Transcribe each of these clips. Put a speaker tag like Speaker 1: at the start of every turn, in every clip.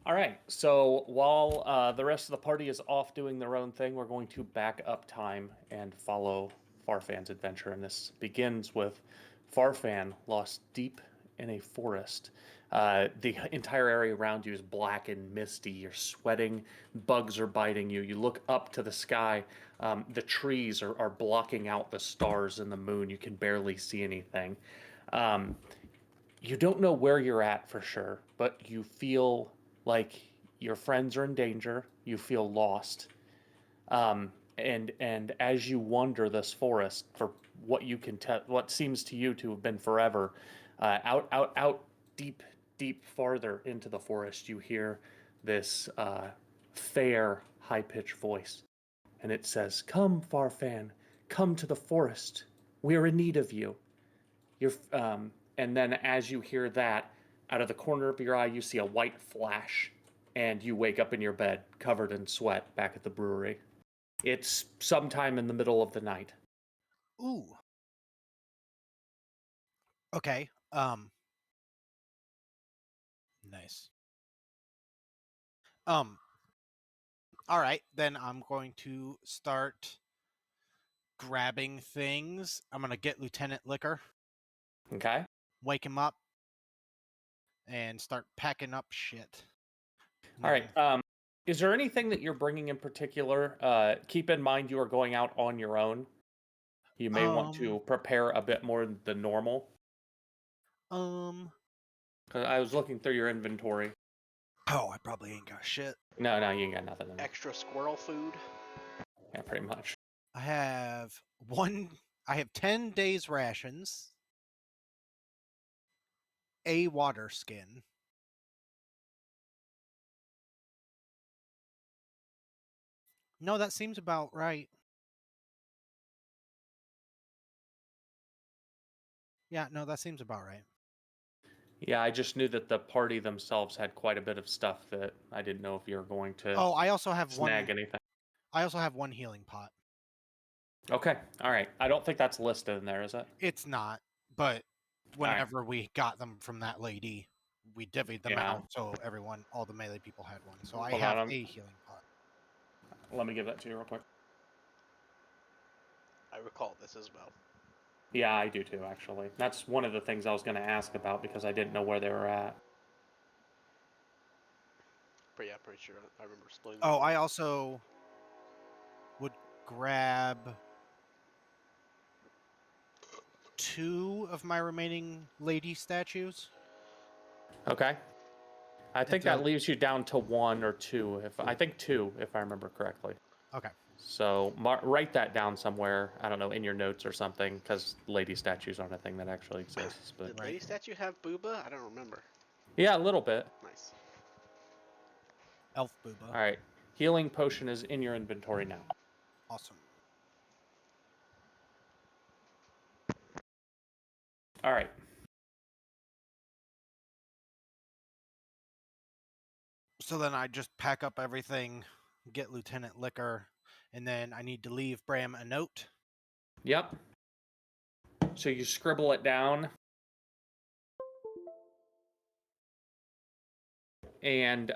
Speaker 1: All right. So while the rest of the party is off doing their own thing, we're going to back up time and follow Farfan's adventure. And this begins with Farfan lost deep in a forest. The entire area around you is black and misty. You're sweating. Bugs are biting you. You look up to the sky. The trees are blocking out the stars and the moon. You can barely see anything. Um, you don't know where you're at for sure, but you feel like your friends are in danger. You feel lost, and as you wander this forest for what you can tell, what seems to you to have been forever, out, deep, deep farther into the forest, you hear this fair, high-pitched voice, and it says, "Come, Farfan, come to the forest. We are in need of you." And then as you hear that, out of the corner of your eye, you see a white flash, and you wake up in your bed, covered in sweat, back at the brewery. It's sometime in the middle of the night.
Speaker 2: Ooh. Okay. Nice. Um. All right. Then I'm going to start grabbing things. I'm gonna get Lieutenant Liquor,
Speaker 1: Okay.
Speaker 2: wake him up, and start packing up shit.
Speaker 1: All right.
Speaker 2: Moving.
Speaker 1: Is there anything that you're bringing in particular? Keep in mind you are going out on your own. You may want
Speaker 2: Um.
Speaker 1: to prepare a bit more than normal.
Speaker 2: Um.
Speaker 1: 'Cause I was looking through your inventory.
Speaker 2: Oh, I probably ain't got shit.
Speaker 1: No, you ain't got nothing in there.
Speaker 3: Extra squirrel food.
Speaker 1: Yeah, pretty much.
Speaker 2: I have one. I have 10 days rations. A water skin. No, that seems about right. Yeah, no, that seems about right.
Speaker 1: Yeah, I just knew that the party themselves had quite a bit of stuff that I didn't know if you were going to
Speaker 2: Oh, I also have
Speaker 1: snag
Speaker 2: one.
Speaker 1: anything.
Speaker 2: I also have one healing pot.
Speaker 1: Okay, all right. I don't think that's listed in there, is it?
Speaker 2: It's not, but
Speaker 1: All right.
Speaker 2: whenever we got them from that lady, we divvied them
Speaker 1: Yeah.
Speaker 2: out so everyone, all the melee people had one. So I
Speaker 1: Hold on.
Speaker 2: have a healing pot.
Speaker 1: Let me give that to you real quick.
Speaker 3: I recall this as well.
Speaker 1: Yeah, I do too, actually. That's one of the things I was going to ask about because I didn't know where they were at.
Speaker 3: But yeah, pretty sure I remember splitting.
Speaker 2: Oh, I also would grab 2 of my remaining lady statues.
Speaker 1: Okay. I think
Speaker 2: Into
Speaker 1: that leaves you down to 1 or 2. If I think 2, if I remember correctly.
Speaker 2: okay.
Speaker 1: So write that down somewhere. I don't know, in your notes or something, because lady statues aren't a thing that actually exists. But
Speaker 3: Did
Speaker 2: Right.
Speaker 3: Lady Statue have booba? I don't remember.
Speaker 1: yeah, a little bit.
Speaker 3: Nice.
Speaker 2: Elf booba.
Speaker 1: All right. Healing potion is in your inventory now.
Speaker 2: Awesome.
Speaker 1: All right.
Speaker 2: So then I just pack up everything, get Lieutenant Liquor, and then I need to leave Bram a note.
Speaker 1: Yep. So you scribble it down. And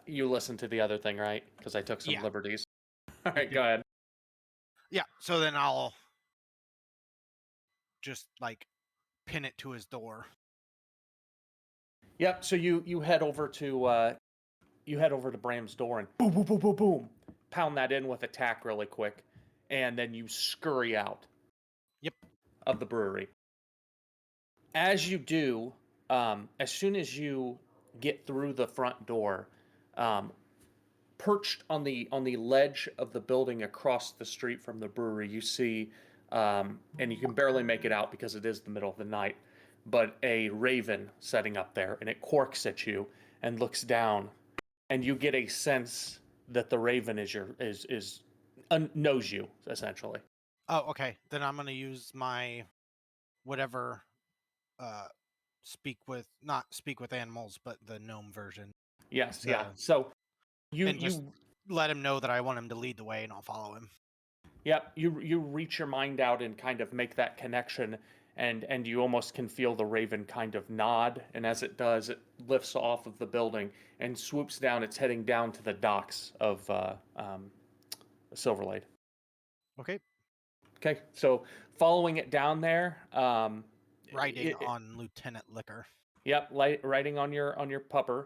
Speaker 1: you listen to the other thing, right? Because I took some
Speaker 2: Yeah.
Speaker 1: liberties. All right, go ahead.
Speaker 2: Yeah, so then I'll just like pin it to his door.
Speaker 1: Yep. So you head over to Bram's door and boom, boom, boom, boom, boom, pound that in with attack really quick, and then you scurry out.
Speaker 2: Yep.
Speaker 1: Of the brewery. As you do, as soon as you get through the front door, um, perched on the ledge of the building across the street from the brewery, you see, and you can barely make it out because it is the middle of the night, but a raven setting up there, and it quarks at you and looks down, and you get a sense that the raven knows you essentially.
Speaker 2: Oh, okay. Then I'm gonna use my whatever not speak with animals, but the gnome version.
Speaker 1: Yes, yeah.
Speaker 2: To,
Speaker 1: So you
Speaker 2: and just
Speaker 1: you
Speaker 2: let him know that I want him to lead the way and I'll follow him.
Speaker 1: Yep, you reach your mind out and kind of make that connection, and you almost can feel the raven kind of nod, and as it does, it lifts off of the building and swoops down. It's heading down to the docks of Silverlade.
Speaker 2: Okay.
Speaker 1: Okay, so following it down there,
Speaker 2: Riding on Lieutenant Liquor.
Speaker 1: Yep, riding on your pupper.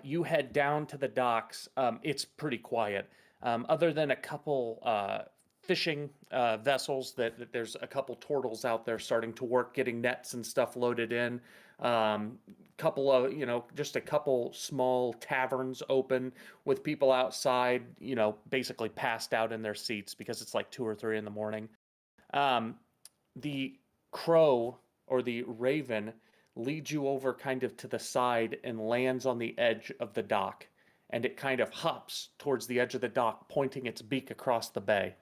Speaker 1: You head down to the docks. It's pretty quiet, other than a couple fishing vessels. That there's a couple turtles out there starting to work, getting nets and stuff loaded in. Couple of just a couple small taverns open with people outside. Basically passed out in their seats because it's like 2 or 3 in the morning. The crow or the raven leads you over kind of to the side and lands on the edge of the dock. And it kind of hops towards the edge of the dock, pointing its beak across the bay.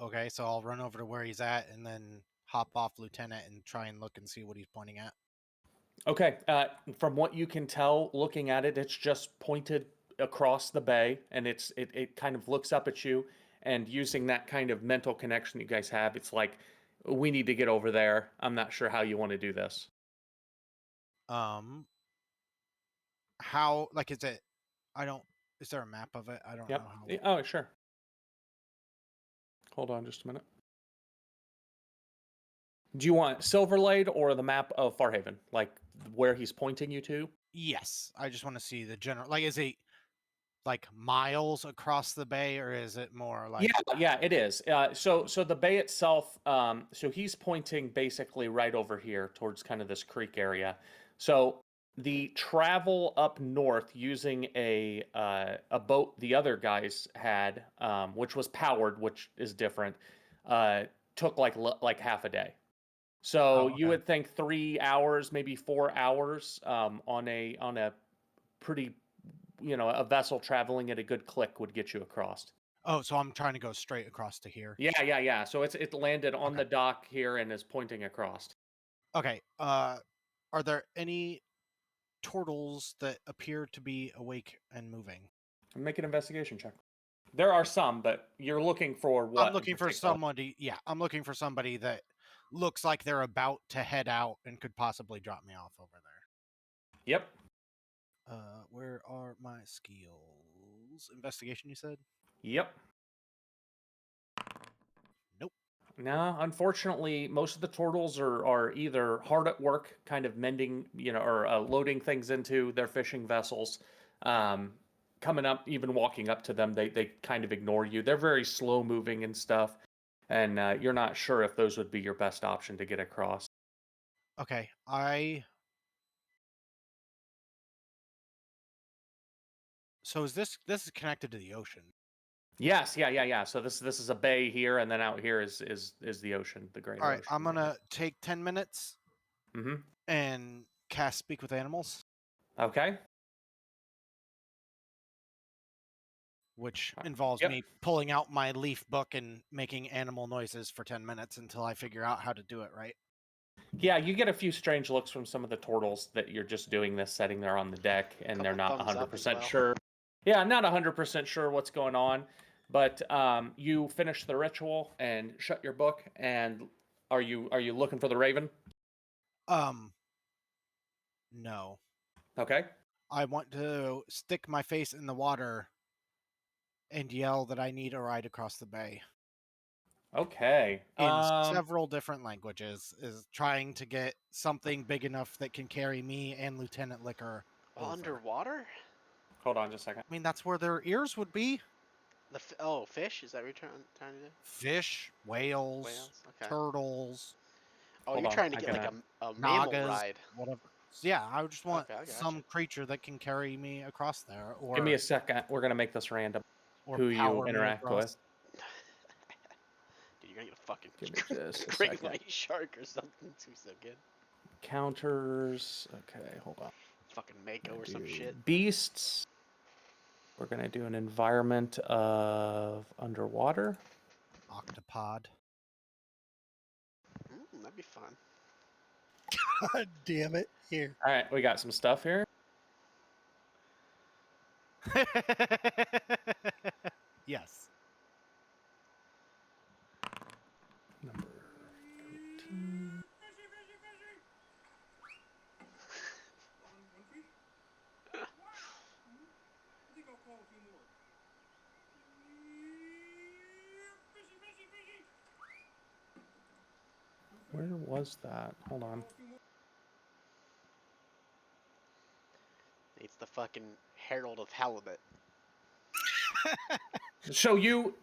Speaker 2: Okay, so I'll run over to where he's at and then hop off Lieutenant and try and look and see what he's pointing at.
Speaker 1: Okay, from what you can tell, looking at it, it's just pointed across the bay, and it kind of looks up at you, and using that kind of mental connection you guys have, it's like, we need to get over there. I'm not sure how you want to do this.
Speaker 2: How, like, is it, is there a map of it? I don't
Speaker 1: Yep.
Speaker 2: know
Speaker 1: how. Oh, sure. Hold on just a minute. Do you want Silverlade or the map of Farhaven? Like, where he's pointing you to?
Speaker 2: Yes, I just want to see the general, like, is it like miles across the bay, or is it more like...
Speaker 1: Yeah, it is. So the bay itself, so he's pointing basically right over here towards kind of this creek area. So the travel up north using a boat the other guys had, which was powered, which is different, took like half a day. So you would think 3 hours, maybe 4 hours, on a pretty, a vessel traveling at a good click would get you across.
Speaker 2: Oh, so I'm trying to go straight across to here.
Speaker 1: Yeah. So it landed on the dock here and is pointing across.
Speaker 2: Okay. Are there any turtles that appear to be awake and moving?
Speaker 1: Make an investigation check. There are some, but you're looking for what?
Speaker 2: I'm looking for somebody. Yeah, I'm looking for somebody that looks like they're about to head out and could possibly drop me off over there.
Speaker 1: Yep.
Speaker 2: Where are my skills? Investigation, you said?
Speaker 1: Yep.
Speaker 2: Nope.
Speaker 1: No, unfortunately, most of the turtles are either hard at work, kind of mending, or loading things into their fishing vessels. Coming up, even walking up to them, they kind of ignore you. They're very slow moving and stuff, and you're not sure if those would be your best option to get across.
Speaker 2: Okay, So is this is connected to the ocean?
Speaker 1: Yes, yeah. So this is a bay here, and then out here is the ocean, the great ocean.
Speaker 2: All right, I'm gonna take 10 minutes and cast Speak with Animals.
Speaker 1: Okay.
Speaker 2: Which involves me pulling out my leaf book and making animal noises for 10 minutes until I figure out how to do it right.
Speaker 1: Yeah, you get a few strange looks from some of the turtles that you're just doing this sitting there on the deck, and they're not 100% sure. Yeah, not 100% sure what's going on, but you finish the ritual and shut your book. And are you looking for the raven?
Speaker 2: No.
Speaker 1: Okay.
Speaker 2: I want to stick my face in the water and yell that I need a ride across the bay.
Speaker 1: Okay.
Speaker 2: In several different languages, is trying to get something big enough that can carry me and Lieutenant Liquor over.
Speaker 3: Underwater?
Speaker 1: Hold on just a second.
Speaker 2: I mean, that's where their ears would be.
Speaker 3: Fish? Is that what you're trying to do?
Speaker 2: Fish, whales, turtles.
Speaker 3: Oh, you're trying to get like a mammal ride.
Speaker 2: Whatever. So yeah, I just want some creature that can carry me across there. Or
Speaker 1: give me a second. We're gonna make this random.
Speaker 2: Or
Speaker 1: who you interact with.
Speaker 3: Dude, you're gonna get a fucking
Speaker 1: give me just a
Speaker 3: great
Speaker 1: second.
Speaker 3: white shark or something. It's gonna be so good.
Speaker 1: Counters. Okay, hold on.
Speaker 3: Fucking Mako or some shit.
Speaker 1: Beasts. We're gonna do an environment of underwater.
Speaker 2: Octopod.
Speaker 3: That'd be fun.
Speaker 2: God damn it! Here.
Speaker 1: All right, we got some stuff here.
Speaker 2: Yes.
Speaker 1: Number Where was that? Hold on.
Speaker 3: It's the fucking Herald of Halibut.
Speaker 1: So you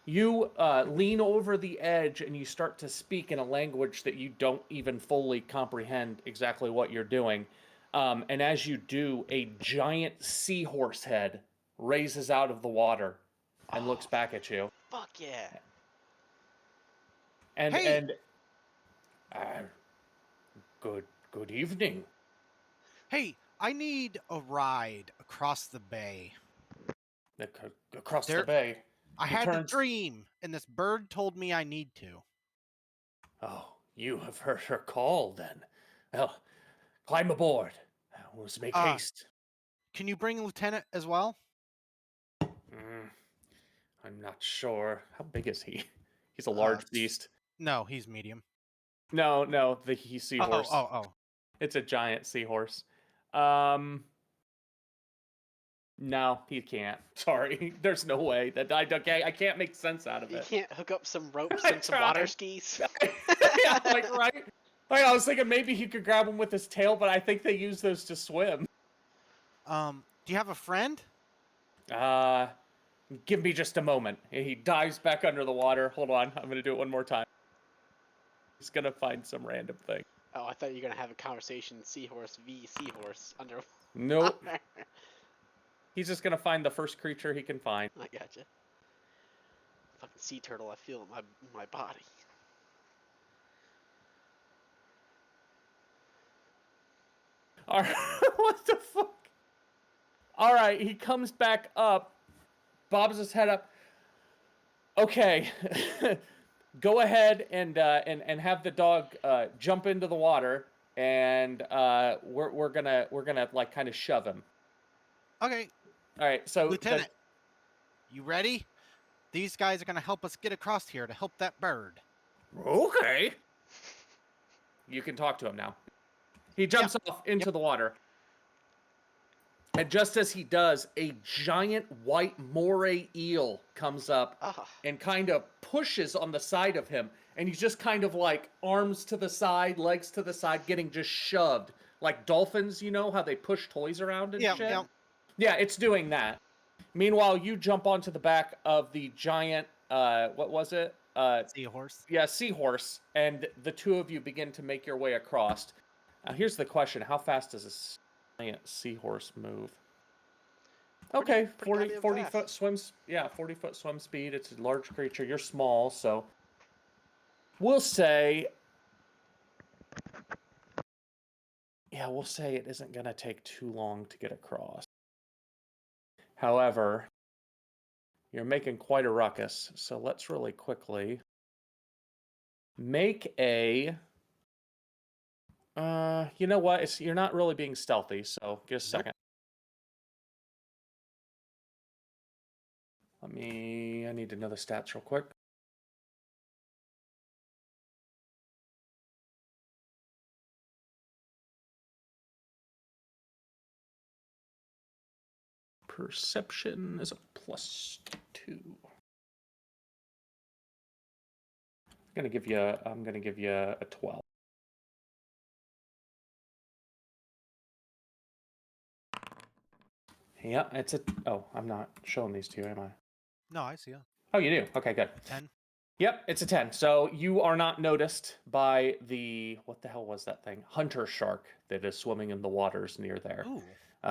Speaker 1: lean over the edge and you start to speak in a language that you don't even fully comprehend exactly what you're doing. And as you do, a giant seahorse head raises out of the water and looks back at you.
Speaker 3: Fuck yeah.
Speaker 1: And
Speaker 2: Hey!
Speaker 1: uh, good evening.
Speaker 2: Hey, I need a ride across the bay.
Speaker 1: Across the
Speaker 2: There-
Speaker 1: bay.
Speaker 2: I
Speaker 1: He
Speaker 2: had a
Speaker 1: turns-
Speaker 2: dream, and this bird told me I need to.
Speaker 1: Oh, you have heard her call then. Well, climb aboard. Let's make
Speaker 2: Ah.
Speaker 1: haste.
Speaker 2: Can you bring Lieutenant as well?
Speaker 1: I'm not sure. How big is he? He's a large beast.
Speaker 2: No, he's medium.
Speaker 1: No, the seahorse.
Speaker 2: Oh.
Speaker 1: It's a giant seahorse. No, he can't. Sorry, there's no way that I can't make sense out of
Speaker 3: You
Speaker 1: it.
Speaker 3: can't hook up some ropes
Speaker 1: I
Speaker 3: and some water
Speaker 1: tried.
Speaker 3: skis?
Speaker 1: Yeah, like right. Like I was thinking maybe he could grab him with his tail, but I think they use those to swim.
Speaker 2: Do you have a friend?
Speaker 1: Give me just a moment. He dives back under the water. Hold on, I'm gonna do it one more time. He's gonna find some random thing.
Speaker 3: Oh, I thought you were gonna have a conversation seahorse v seahorse under.
Speaker 1: Nope. He's just gonna find the first creature he can find.
Speaker 3: I gotcha. Fucking sea turtle, I feel it in my body.
Speaker 1: All right. What the fuck? All right, he comes back up, bobs his head up. Okay, go ahead and have the dog jump into the water, and we're gonna like kind of shove him.
Speaker 2: Okay,
Speaker 1: All right, so
Speaker 2: Lieutenant, you ready? These guys are gonna help us get across here to help that bird.
Speaker 1: Okay. You can talk to him now. He jumps off into the water. And just as he does, a giant white moray eel comes up and kind of pushes on the side of him. And he's just kind of like arms to the side, legs to the side, getting just shoved. Like dolphins, you know, how they push toys around and shit? Yeah, it's doing that. Meanwhile, you jump onto the back of the giant, what was it?
Speaker 2: Seahorse.
Speaker 1: Yeah, seahorse. And the two of you begin to make your way across. Now, here's the question. How fast does a giant seahorse move? Okay,
Speaker 3: pretty
Speaker 1: 40
Speaker 3: fast.
Speaker 1: foot swims. Yeah, 40 foot swim speed. It's a large creature. You're small, so we'll say. Yeah, we'll say it isn't going to take too long to get across. However, you're making quite a ruckus, so let's really quickly make a. You know what? You're not really being stealthy, so just a second. I need to know the stats real quick. Perception is a +2. I'm gonna give you a 12. Yeah, it's a. Oh, I'm not showing these to you, am I?
Speaker 2: No, I see it.
Speaker 1: Oh, you do. Okay, good.
Speaker 2: 10.
Speaker 1: Yep, it's a 10. So you are not noticed by the what the hell was that thing? Hunter shark that is swimming in the waters near there.
Speaker 2: Ooh.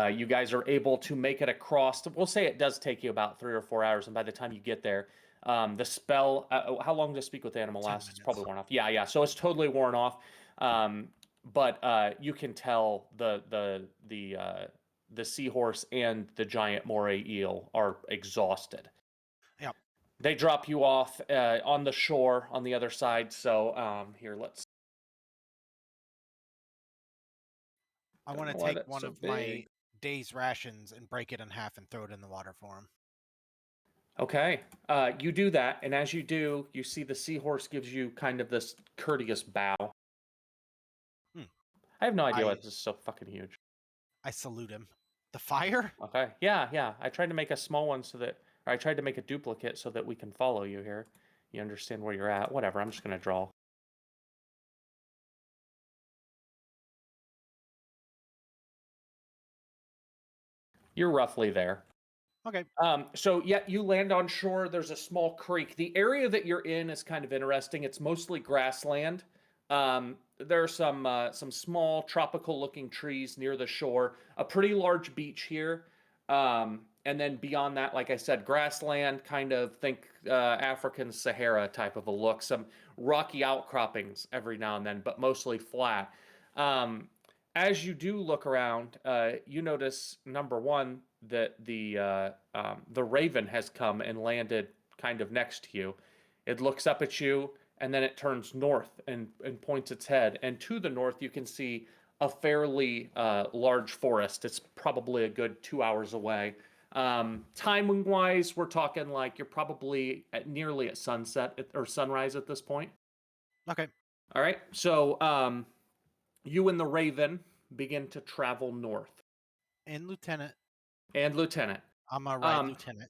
Speaker 1: You guys are able to make it across. We'll say it does take you about 3 or 4 hours, and by the time you get there, the spell. How long does Speak with the Animal
Speaker 2: 10
Speaker 1: last? It's
Speaker 2: minutes.
Speaker 1: probably worn off. Yeah. So it's totally worn off. But you can tell the seahorse and the giant moray eel are exhausted.
Speaker 2: Yep.
Speaker 1: They drop you off on the shore on the other side. So here, let's.
Speaker 2: I want to
Speaker 1: why
Speaker 2: take
Speaker 1: that's
Speaker 2: one
Speaker 1: so
Speaker 2: of my
Speaker 1: big.
Speaker 2: day's rations and break it in half and throw it in the water for him.
Speaker 1: Okay, you do that, and as you do, you see the seahorse gives you kind of this courteous bow. I have no idea why this is so fucking huge.
Speaker 2: I salute him. The fire?
Speaker 1: Okay, yeah. I tried to make a small one or I tried to make a duplicate so that we can follow you here. You understand where you're at. Whatever, I'm just gonna draw. You're roughly there.
Speaker 2: Okay.
Speaker 1: So yeah, you land on shore. There's a small creek. The area that you're in is kind of interesting. It's mostly grassland. There are some small tropical-looking trees near the shore. A pretty large beach here. And then beyond that, like I said, grassland. Kind of think African Sahara type of a look. Some rocky outcroppings every now and then, but mostly flat. Um, as you do look around, you notice number one that the raven has come and landed kind of next to you. It looks up at you and then it turns north and points its head. And to the north, you can see a fairly large forest. It's probably a good 2 hours away. Timing wise, we're talking like you're probably nearly at sunset or sunrise at this point.
Speaker 2: Okay.
Speaker 1: All right. So you and the Raven begin to travel north.
Speaker 2: And Lieutenant.
Speaker 1: And Lieutenant.
Speaker 2: I'm a right lieutenant.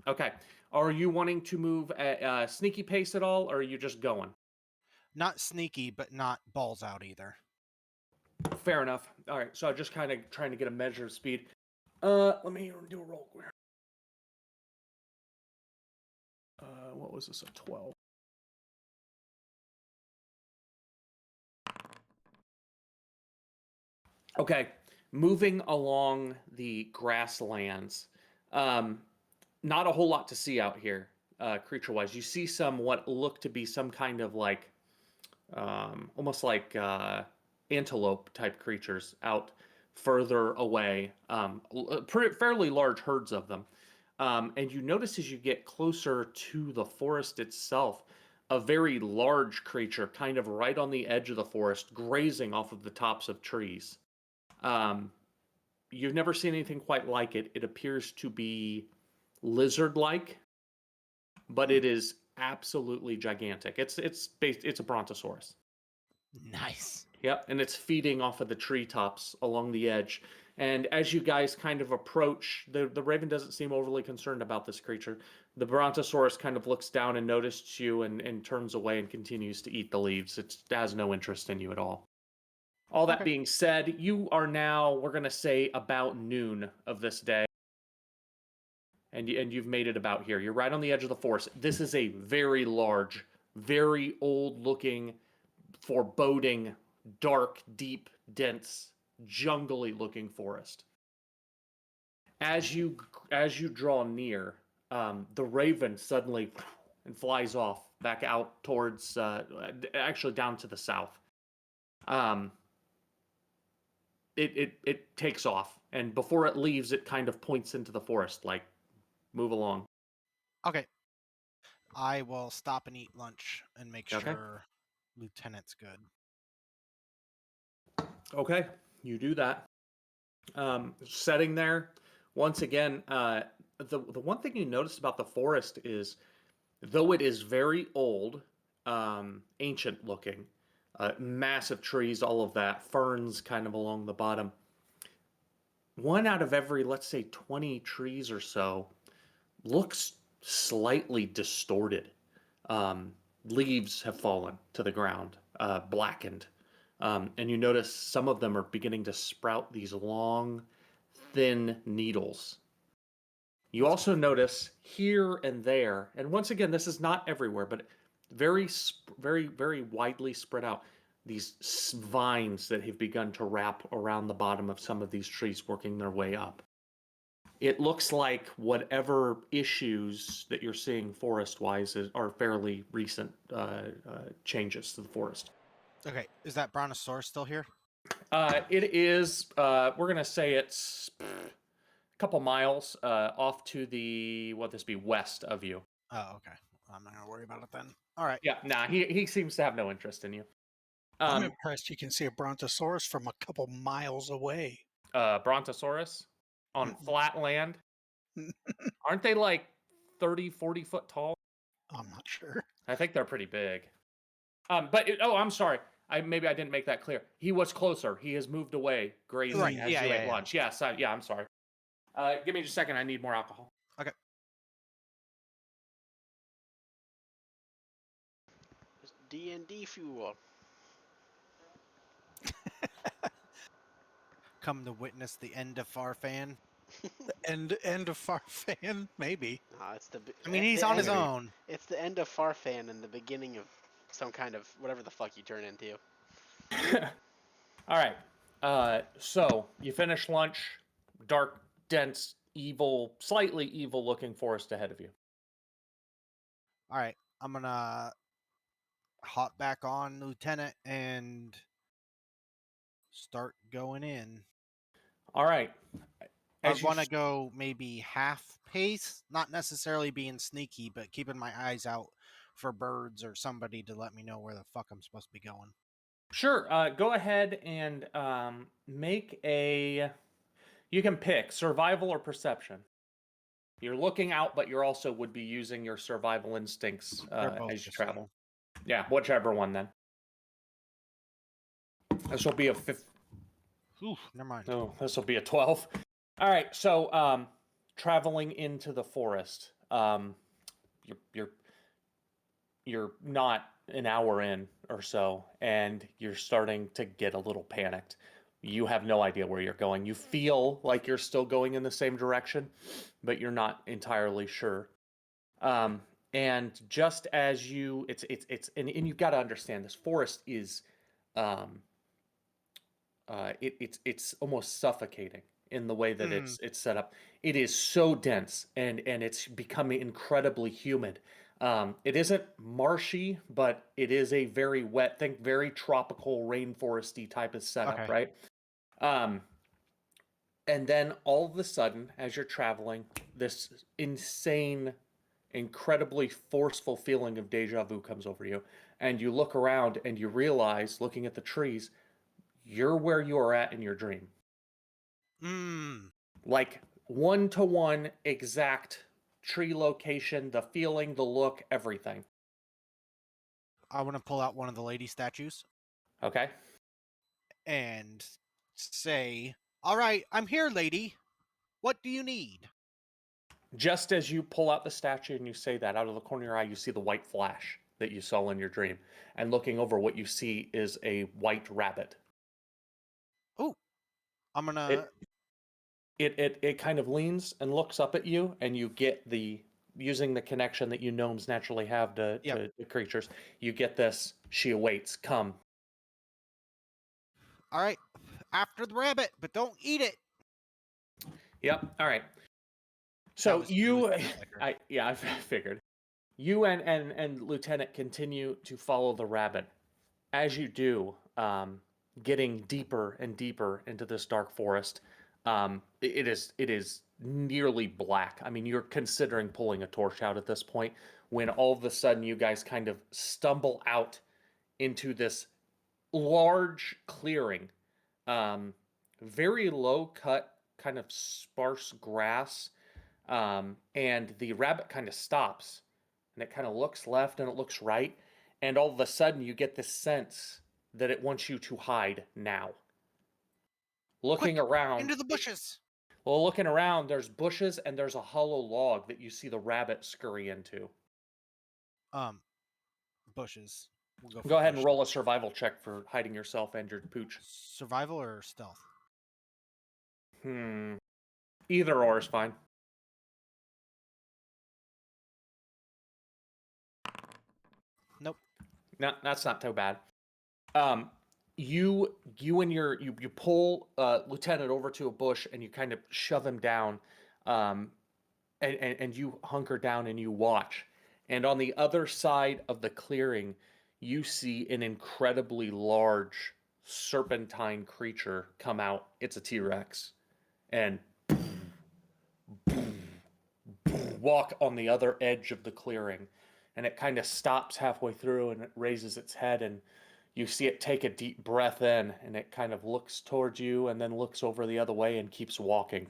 Speaker 1: Okay. Are you wanting to move at sneaky pace at all, or are you just going?
Speaker 2: Not sneaky, but not balls out either.
Speaker 1: Fair enough. All right. So I'm just kind of trying to get a measure of speed. Let me do a roll. What was this? A 12. Okay. Moving along the grasslands. Not a whole lot to see out here, creature-wise. You see some what look to be some kind of like, almost like antelope type creatures out further away. Fairly large herds of them. And you notice as you get closer to the forest itself, a very large creature kind of right on the edge of the forest, grazing off of the tops of trees. You've never seen anything quite like it. It appears to be lizard-like, but it is absolutely gigantic. It's a brontosaurus.
Speaker 2: Nice.
Speaker 1: Yep, and it's feeding off of the treetops along the edge. And as you guys kind of approach, the raven doesn't seem overly concerned about this creature. The brontosaurus kind of looks down and notices you and turns away and continues to eat the leaves. It has no interest in you at all. All that being said, you are now, we're going to say, about noon of this day. And you've made it about here. You're right on the edge of the forest. This is a very large, very old-looking, foreboding, dark, deep, dense, jungly-looking forest. As you draw near, the raven suddenly and flies off back out towards, actually down to the south. It takes off, and before it leaves, it kind of points into the forest, like, move along.
Speaker 2: Okay. I will stop and eat lunch and make
Speaker 1: Okay.
Speaker 2: sure Lieutenant's good.
Speaker 1: Okay, you do that. Setting there, once again, the one thing you notice about the forest is, though it is very old, ancient looking, massive trees, all of that, ferns kind of along the bottom. One out of every, let's say, 20 trees or so looks slightly distorted. Leaves have fallen to the ground, blackened. And you notice some of them are beginning to sprout these long, thin needles. You also notice here and there, and once again, this is not everywhere, but very, very, very widely spread out, these vines that have begun to wrap around the bottom of some of these trees, working their way up. It looks like whatever issues that you're seeing forest-wise are fairly recent changes to the forest.
Speaker 2: Okay. Is that brontosaurus still here?
Speaker 1: It is, we're going to say it's a couple miles off to the, what this be, west of you.
Speaker 2: Oh, okay. I'm not gonna worry about it then. All right.
Speaker 1: Yeah, nah, he seems to have no interest in you.
Speaker 4: I'm impressed you can see a brontosaurus from a couple miles away.
Speaker 1: Brontosaurus on flat land. Aren't they like 30, 40 foot tall?
Speaker 4: I'm not sure.
Speaker 1: I think they're pretty big. I'm sorry. Maybe I didn't make that clear. He was closer. He has moved away, grazing
Speaker 2: Right,
Speaker 1: as
Speaker 2: yeah,
Speaker 1: you
Speaker 2: yeah,
Speaker 1: ate
Speaker 2: yeah.
Speaker 1: lunch. Yes, I'm sorry. Give me just a second. I need more alcohol.
Speaker 2: Okay.
Speaker 3: D&D fuel.
Speaker 2: Come to witness the end of Farfan.
Speaker 4: End of Farfan, maybe.
Speaker 3: It's the.
Speaker 2: I mean, he's on his
Speaker 1: Maybe.
Speaker 2: own.
Speaker 3: It's the end of Farfan and the beginning of some kind of whatever the fuck you turn into.
Speaker 1: All right. So you finish lunch. Dark, dense, evil, slightly evil-looking forest ahead of you.
Speaker 2: All right, I'm gonna hop back on Lieutenant and start going in.
Speaker 1: All right.
Speaker 2: I
Speaker 1: As you
Speaker 2: want to go maybe half pace, not necessarily being sneaky, but keeping my eyes out for birds or somebody to let me know where the fuck I'm supposed to be going.
Speaker 1: Sure. Go ahead and make a. You can pick survival or perception. You're looking out, but you're also would be using your survival instincts
Speaker 2: They're both
Speaker 1: as you
Speaker 2: the same.
Speaker 1: travel. Yeah, whichever one then. This will be a fifth.
Speaker 2: Ooh, never mind.
Speaker 1: Oh, this will be a 12. All right. So, traveling into the forest. You're not an hour in or so, and you're starting to get a little panicked. You have no idea where you're going. You feel like you're still going in the same direction, but you're not entirely sure. And just as and you've got to understand this forest is, um, it's almost suffocating in the way that it's set up. It is so dense and it's becoming incredibly humid. It isn't marshy, but it is a very wet, think very tropical rainforesty type of setup,
Speaker 2: Okay.
Speaker 1: right? Um, and then all of a sudden, as you're traveling, this insane, incredibly forceful feeling of deja vu comes over you. And you look around and you realize, looking at the trees, you're where you are at in your dream. Like 1-to-1 exact tree location, the feeling, the look, everything.
Speaker 2: I want to pull out one of the lady statues
Speaker 1: Okay?
Speaker 2: and say, "All right, I'm here, lady. What do you need?"
Speaker 1: Just as you pull out the statue and you say that, out of the corner of your eye, you see the white flash that you saw in your dream. And looking over, what you see is a white rabbit.
Speaker 2: Oh, I'm gonna.
Speaker 1: It kind of leans and looks up at you, and you get using the connection that you gnomes naturally have to the creatures, you get this, she awaits, come.
Speaker 2: All right, after the rabbit, but don't eat it.
Speaker 1: Yep, all right. So
Speaker 2: was
Speaker 1: you,
Speaker 2: Lieutenant Licker.
Speaker 1: I figured. You and Lieutenant continue to follow the rabbit. As you do, getting deeper and deeper into this dark forest, it is nearly black. I mean, you're considering pulling a torch out at this point when all of a sudden you guys kind of stumble out into this large clearing, very low cut, kind of sparse grass, and the rabbit kind of stops and it kind of looks left and it looks right, and all of a sudden you get this sense that it wants you to hide now. Looking
Speaker 2: Quick,
Speaker 1: around,
Speaker 2: into the bushes.
Speaker 1: well, looking around, there's bushes and there's a hollow log that you see the rabbit scurry into.
Speaker 2: Bushes. We'll
Speaker 1: Go ahead and
Speaker 2: bushes.
Speaker 1: roll a survival check for hiding yourself and your pooch.
Speaker 2: Survival or stealth?
Speaker 1: Either or is fine.
Speaker 2: Nope.
Speaker 1: No, that's not too bad. You pull Lieutenant over to a bush and you kind of shove him down, and you hunker down and you watch. And on the other side of the clearing, you see an incredibly large serpentine creature come out. It's a T-Rex, and walk on the other edge of the clearing, and it kind of stops halfway through and it raises its head, and you see it take a deep breath in, and it kind of looks towards you and then looks over the other way and keeps walking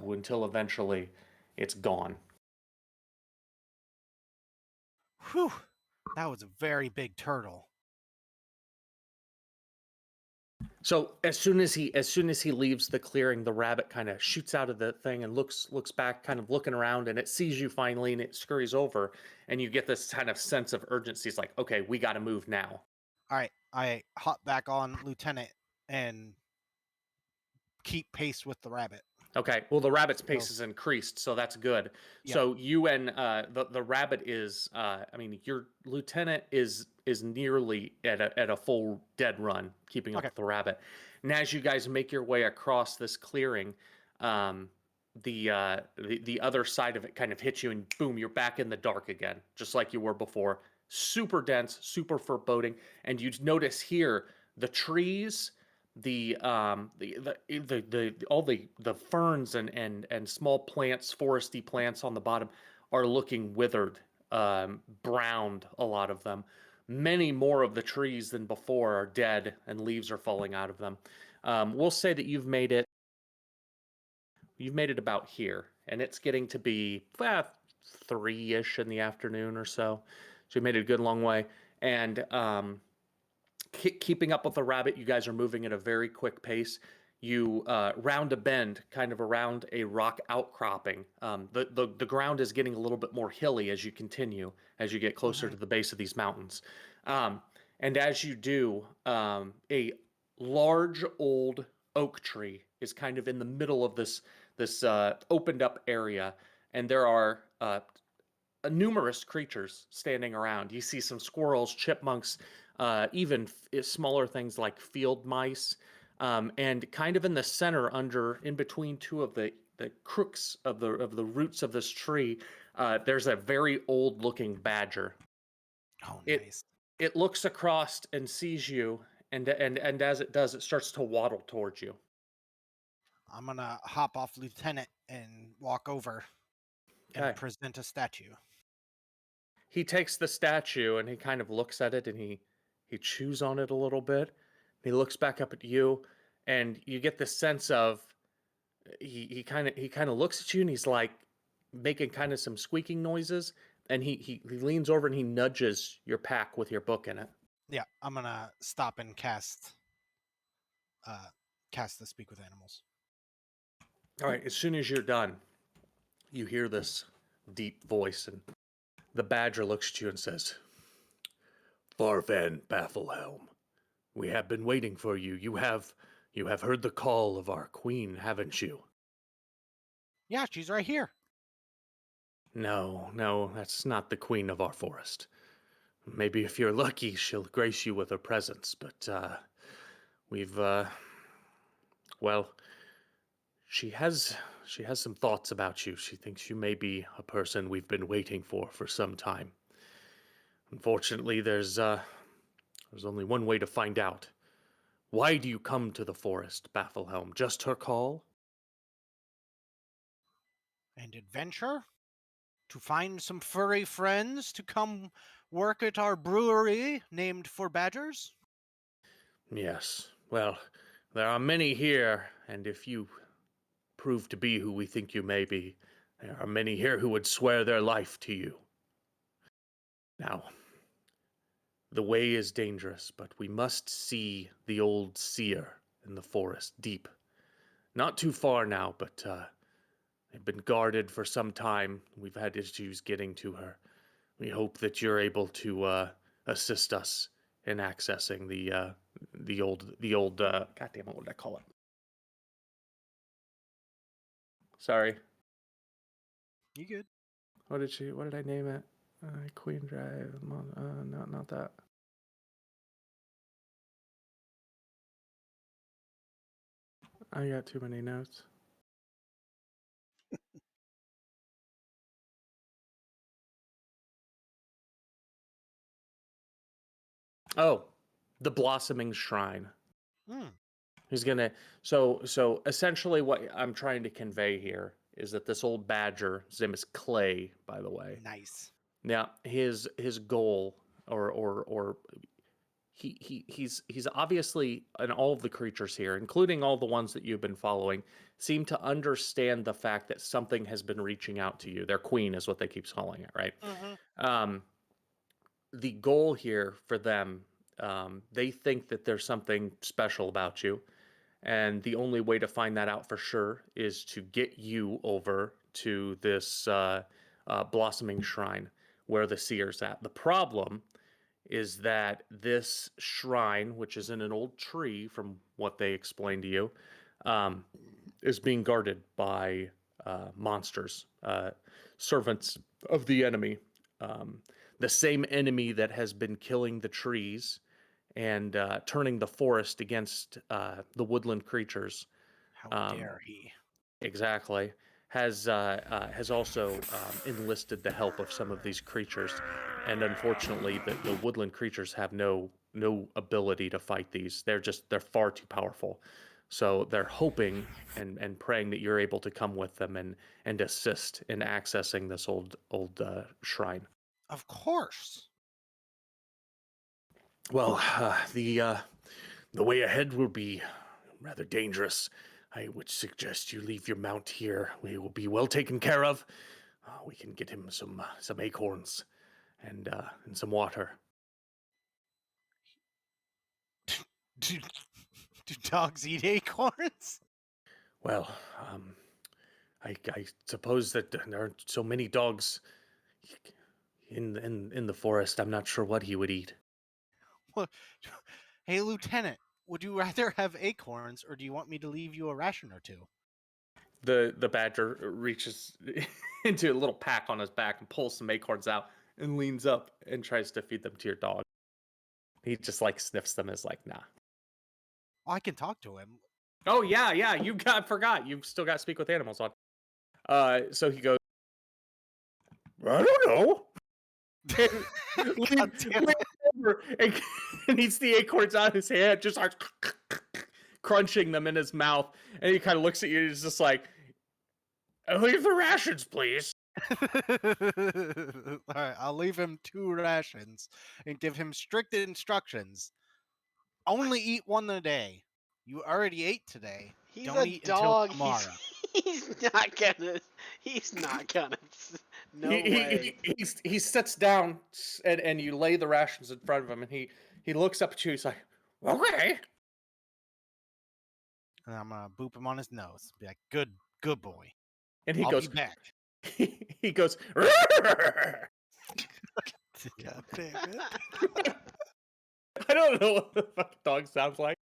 Speaker 1: until eventually it's gone.
Speaker 2: Whew, that was a very big turtle.
Speaker 1: So as soon as he leaves the clearing, the rabbit kind of shoots out of the thing and looks back, kind of looking around, and it sees you finally, and it scurries over, and you get this kind of sense of urgency. It's like, okay, we got to move now.
Speaker 2: All right, I hop back on Lieutenant and keep pace with the rabbit.
Speaker 1: Okay. Well, the rabbit's pace
Speaker 2: So-
Speaker 1: is increased, so that's good.
Speaker 2: Yeah.
Speaker 1: So you and the rabbit is, I mean, your lieutenant is nearly at a full dead run, keeping up
Speaker 2: Okay.
Speaker 1: with the rabbit. And as you guys make your way across this clearing, um, the other side of it kind of hits you, and boom, you're back in the dark again, just like you were before. Super dense, super foreboding, and you notice here the trees, the all the ferns and small plants, foresty plants on the bottom are looking withered, browned. A lot of them. Many more of the trees than before are dead, and leaves are falling out of them. We'll say that you've made it. You've made it about here, and it's getting to be 3-ish in the afternoon or so. So you made it a good long way, and keeping up with the rabbit, you guys are moving at a very quick pace. You round a bend, kind of around a rock outcropping. The ground is getting a little bit more hilly as you continue, as you get closer to the base of these mountains. And as you do, a large old oak tree is kind of in the middle of this opened up area, and there are numerous creatures standing around. You see some squirrels, chipmunks, even smaller things like field mice, and kind of in the center, in between two of the crooks of the roots of this tree, there's a very old looking badger.
Speaker 2: Oh,
Speaker 1: It
Speaker 2: nice.
Speaker 1: it looks across and sees you, and as it does, it starts to waddle towards you.
Speaker 2: I'm gonna hop off lieutenant and walk over and
Speaker 1: Okay.
Speaker 2: present a statue.
Speaker 1: He takes the statue and he kind of looks at it, and he chews on it a little bit. He looks back up at you, and you get the sense of he kind of looks at you, and he's like making kind of some squeaking noises, and he leans over and he nudges your pack with your book in it.
Speaker 2: Yeah, I'm gonna stop and cast the speak with animals.
Speaker 1: All right, as soon as you're done, you hear this deep voice, and the badger looks at you and says, "Farfan Bafflehelm, we have been waiting for you. You have heard the call of our queen, haven't you?"
Speaker 2: Yeah, she's right here.
Speaker 1: No, that's not the queen of our forest. Maybe if you're lucky, she'll grace you with her presence, but we've well, she has some thoughts about you. She thinks you may be a person we've been waiting for some time. Unfortunately, there's only one way to find out. Why do you come to the forest, Bafflehelm? Just her call?
Speaker 2: And adventure? To find some furry friends to come work at our brewery named for badgers?
Speaker 1: Yes. Well, there are many here, and if you prove to be who we think you may be, there are many here who would swear their life to you. Now, the way is dangerous, but we must see the old seer in the forest deep. Not too far now, but they've been guarded for some time. We've had issues getting to her. We hope that you're able to assist us in accessing the old God damn it, what did I call it? Sorry.
Speaker 2: You good?
Speaker 1: What did I name it? Queen Drive. Not that. I got too many notes. Oh, the Blossoming Shrine.
Speaker 2: Hmm.
Speaker 1: He's gonna. So essentially, what I'm trying to convey here is that this old badger, his name is Clay, by the way.
Speaker 2: Nice.
Speaker 1: Now, his goal, or he's obviously, and all of the creatures here, including all the ones that you've been following, seem to understand the fact that something has been reaching out to you. Their queen is what they keep calling it, right?
Speaker 2: Mm-hmm.
Speaker 1: The goal here for them, they think that there's something special about you, and the only way to find that out for sure is to get you over to this blossoming shrine where the seer's at. The problem is that this shrine, which is in an old tree, from what they explained to you, is being guarded by monsters, servants of the enemy. The same enemy that has been killing the trees and turning the forest against the woodland creatures.
Speaker 2: How dare he?
Speaker 1: Exactly. Has also enlisted the help of some of these creatures, and unfortunately, the woodland creatures have no ability to fight these. They're far too powerful. So they're hoping and praying that you're able to come with them and assist in accessing this old shrine.
Speaker 2: Of course.
Speaker 1: Well, the way ahead will be rather dangerous. I would suggest you leave your mount here. We will be well taken care of. We can get him some acorns and some water.
Speaker 2: Do, do dogs eat acorns?
Speaker 1: Well, I suppose that there aren't so many dogs in the forest. I'm not sure what he would eat.
Speaker 2: Well, hey, Lieutenant, would you rather have acorns, or do you want me to leave you a ration or two?
Speaker 1: The badger reaches into a little pack on his back and pulls some acorns out and leans up and tries to feed them to your dog. He just like sniffs them as like, nah.
Speaker 2: Oh, I can talk to him.
Speaker 1: Oh yeah, forgot. You've still got to speak with animals on. So he goes, I don't know.
Speaker 2: God damn it.
Speaker 1: Over and eats the acorns out of his hand, just starts crunching them in his mouth. And he kind of looks at you and he's just like, leave the rations, please.
Speaker 2: All right, I'll leave him 2 rations and give him strict instructions. Only eat 1 a day. You already ate today.
Speaker 3: He's
Speaker 2: Don't
Speaker 3: a
Speaker 2: eat
Speaker 3: dog.
Speaker 2: until tomorrow.
Speaker 3: He's not gonna. He's not gonna. No way.
Speaker 1: He sits down and you lay the rations in front of him and he looks up at you. He's like, okay.
Speaker 2: And I'm gonna boop him on his nose. Be like, good boy.
Speaker 1: And he
Speaker 2: I'll
Speaker 1: goes,
Speaker 2: be back.
Speaker 1: he goes,
Speaker 2: God damn it.
Speaker 1: I don't know what the fuck dog sounds like.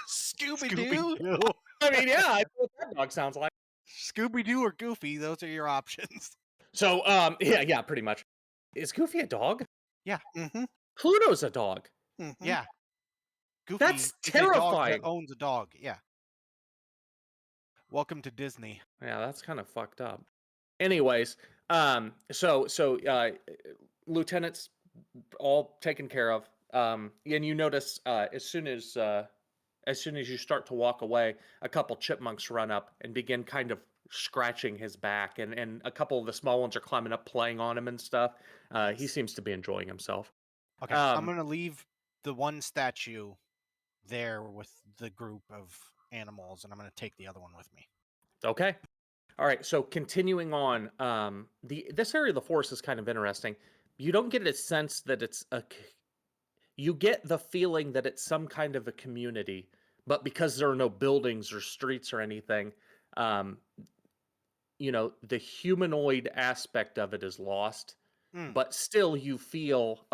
Speaker 2: Scooby-Doo?
Speaker 1: I mean, yeah, I know what that dog sounds like.
Speaker 2: Scooby-Doo or Goofy, those are your options.
Speaker 1: So, yeah, pretty much. Is Goofy a dog?
Speaker 2: Yeah.
Speaker 4: Mm-hmm.
Speaker 1: Pluto's a dog.
Speaker 4: Mm-hmm.
Speaker 2: Yeah. Goofy
Speaker 1: That's
Speaker 2: is a dog
Speaker 1: terrifying.
Speaker 2: that owns a dog. Yeah. Welcome to Disney.
Speaker 1: Yeah, that's kind of fucked up. Anyways, so lieutenants all taken care of. And you notice as soon as you start to walk away, a couple chipmunks run up and begin kind of scratching his back, and a couple of the small ones are climbing up, playing on him and stuff. He seems to be enjoying himself.
Speaker 2: Okay, I'm gonna leave the one statue there with the group of animals, and I'm gonna take the other one with me.
Speaker 1: Okay. All right. So continuing on, this area of the forest is kind of interesting. You don't get a sense that you get the feeling that it's some kind of a community, but because there are no buildings or streets or anything, um, the humanoid aspect of it is lost. But still, you feel,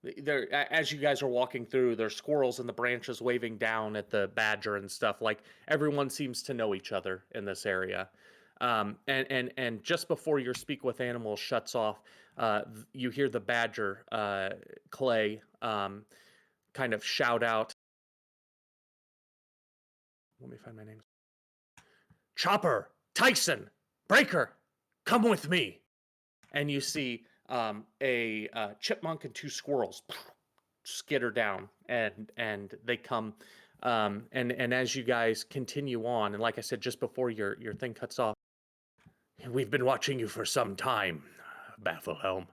Speaker 1: there as you guys are walking through, there's squirrels in the branches waving down at the badger and stuff. Like everyone seems to know each other in this area. And just before your speak with animals shuts off, you hear the badger Clay kind of shout out. Let me find my names. Chopper, Tyson, Breaker, come with me. And you see a chipmunk and 2 squirrels skitter down, and they come. And as you guys continue on, and like I said, just before your thing cuts off, we've been watching you for some time, Bafflehelm.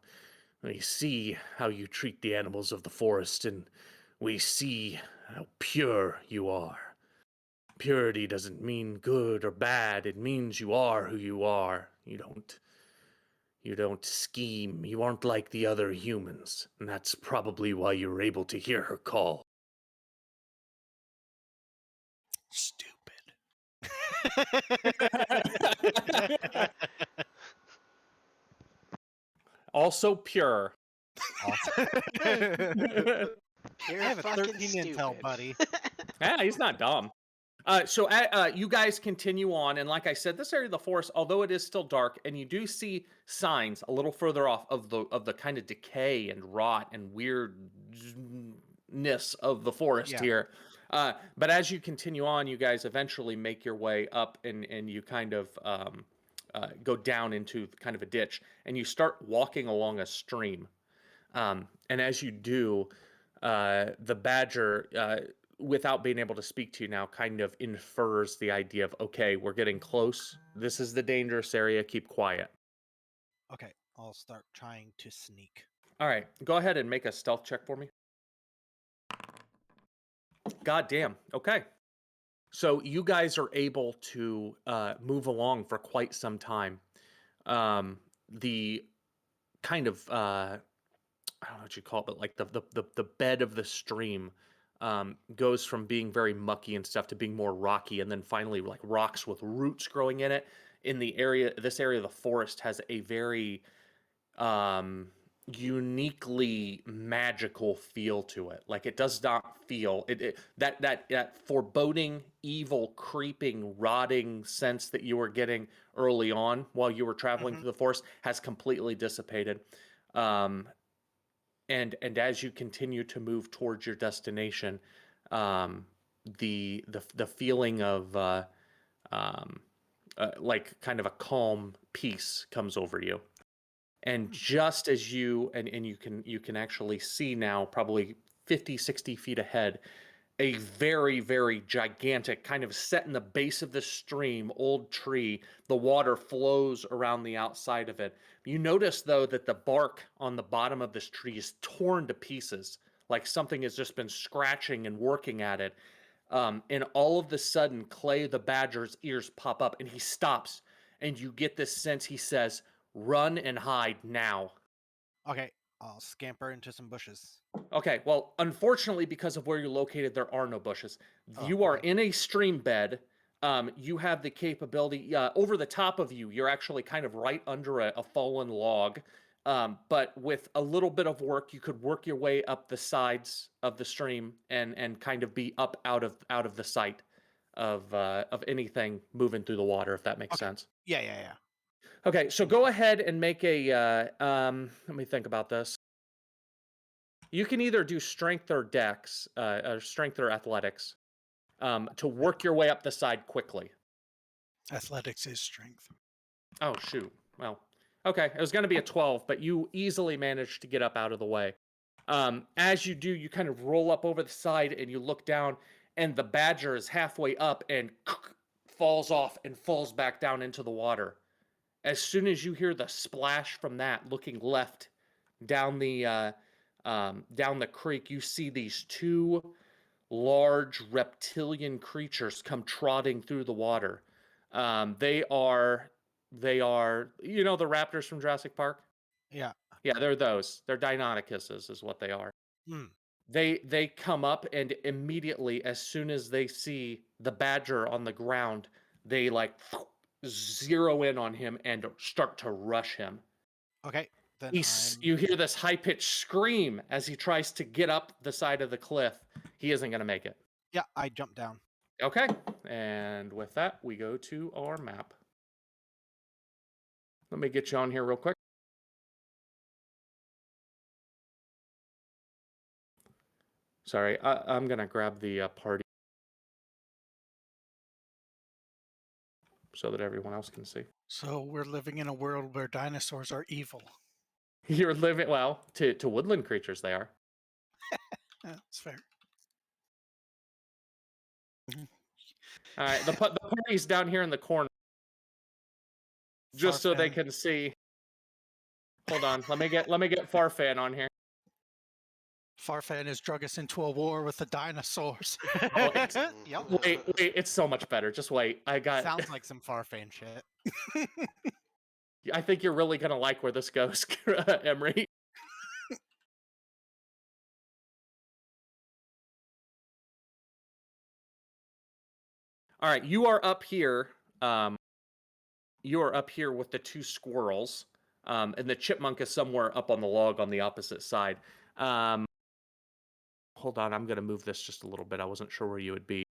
Speaker 1: We see how you treat the animals of the forest, and we see how pure you are. Purity doesn't mean good or bad. It means you are who you are. You don't scheme. You aren't like the other humans. And that's probably why you were able to hear her call.
Speaker 4: Stupid.
Speaker 1: Also pure.
Speaker 3: You're
Speaker 2: I have a
Speaker 3: fucking
Speaker 2: 13 intel,
Speaker 3: stupid.
Speaker 2: buddy.
Speaker 1: Yeah, he's not dumb. You guys continue on, and like I said, this area of the forest, although it is still dark, and you do see signs a little further off of the kind of decay and rot and weirdness of the forest
Speaker 2: Yeah.
Speaker 1: here. But as you continue on, you guys eventually make your way up, and you kind of go down into kind of a ditch, and you start walking along a stream. And as you do, the badger, without being able to speak to you now, kind of infers the idea of, okay, we're getting close. This is the dangerous area. Keep quiet.
Speaker 2: Okay, I'll start trying to sneak.
Speaker 1: All right, go ahead and make a stealth check for me. God damn. Okay. So you guys are able to move along for quite some time. The kind of I don't know what you call it, but like the bed of the stream goes from being very mucky and stuff to being more rocky, and then finally like rocks with roots growing in it. In the area, this area of the forest has a very uniquely magical feel to it. Like it does not feel that foreboding, evil, creeping, rotting sense that you were getting early on while you were traveling through the forest has completely dissipated. Um, and as you continue to move towards your destination, the feeling of like kind of a calm peace comes over you. And just as and you can actually see now, probably 50, 60 feet ahead, a very, very gigantic, kind of set in the base of the stream, old tree. The water flows around the outside of it. You notice, though, that the bark on the bottom of this tree is torn to pieces, like something has just been scratching and working at it. And all of the sudden, Clay the badger's ears pop up, and he stops. And you get this sense he says, "Run and hide now."
Speaker 2: Okay, I'll scamper into some bushes.
Speaker 1: Okay, well, unfortunately, because of where you're located, there are no bushes.
Speaker 2: Oh,
Speaker 1: You are
Speaker 2: okay.
Speaker 1: in a stream bed. You have the capability, over the top of you, you're actually kind of right under a fallen log. But with a little bit of work, you could work your way up the sides of the stream and kind of be up out of the sight of anything moving through the water, if that makes
Speaker 2: Okay.
Speaker 1: sense.
Speaker 2: Yeah.
Speaker 1: Okay, so go ahead and make a. Let me think about this. You can either do strength or dex, or strength or athletics, to work your way up the side quickly.
Speaker 4: Athletics is strength.
Speaker 1: Oh, shoot. Well, okay. It was going to be a 12, but you easily managed to get up out of the way. As you do, you kind of roll up over the side and you look down, and the badger is halfway up and falls off and falls back down into the water. As soon as you hear the splash from that, looking left down the creek, you see these two large reptilian creatures come trotting through the water. They are the raptors from Jurassic Park.
Speaker 2: Yeah.
Speaker 1: Yeah, they're those. They're Deinonychuses, is what they are.
Speaker 2: Hmm.
Speaker 1: They come up, and immediately, as soon as they see the badger on the ground, they like zero in on him and start to rush him.
Speaker 2: Okay, then
Speaker 1: You hear this high-pitched scream as he tries to get up the side of the cliff. He isn't going to make it.
Speaker 2: Yeah, I jump down.
Speaker 1: Okay, and with that, we go to our map. Let me get you on here real quick. Sorry, I'm going to grab the party so that everyone else can see.
Speaker 4: So we're living in a world where dinosaurs are evil.
Speaker 1: You're living, well, to woodland creatures, they are.
Speaker 4: Yeah, that's fair.
Speaker 1: All right, the party's down here in the corner, just so they
Speaker 4: Farfan.
Speaker 1: can see. Hold on, let me get Farfan on here.
Speaker 4: Farfan has drug us into a war with the dinosaurs.
Speaker 1: Oh,
Speaker 2: Yep.
Speaker 1: Wait, it's so much better. Just wait.
Speaker 2: Sounds like some Farfan shit.
Speaker 1: I think you're really gonna like where this goes, Emery. All right, you are up here. You are up here with the two squirrels, and the chipmunk is somewhere up on the log on the opposite side. Hold on, I'm gonna move this just a little bit. I wasn't sure where you would be.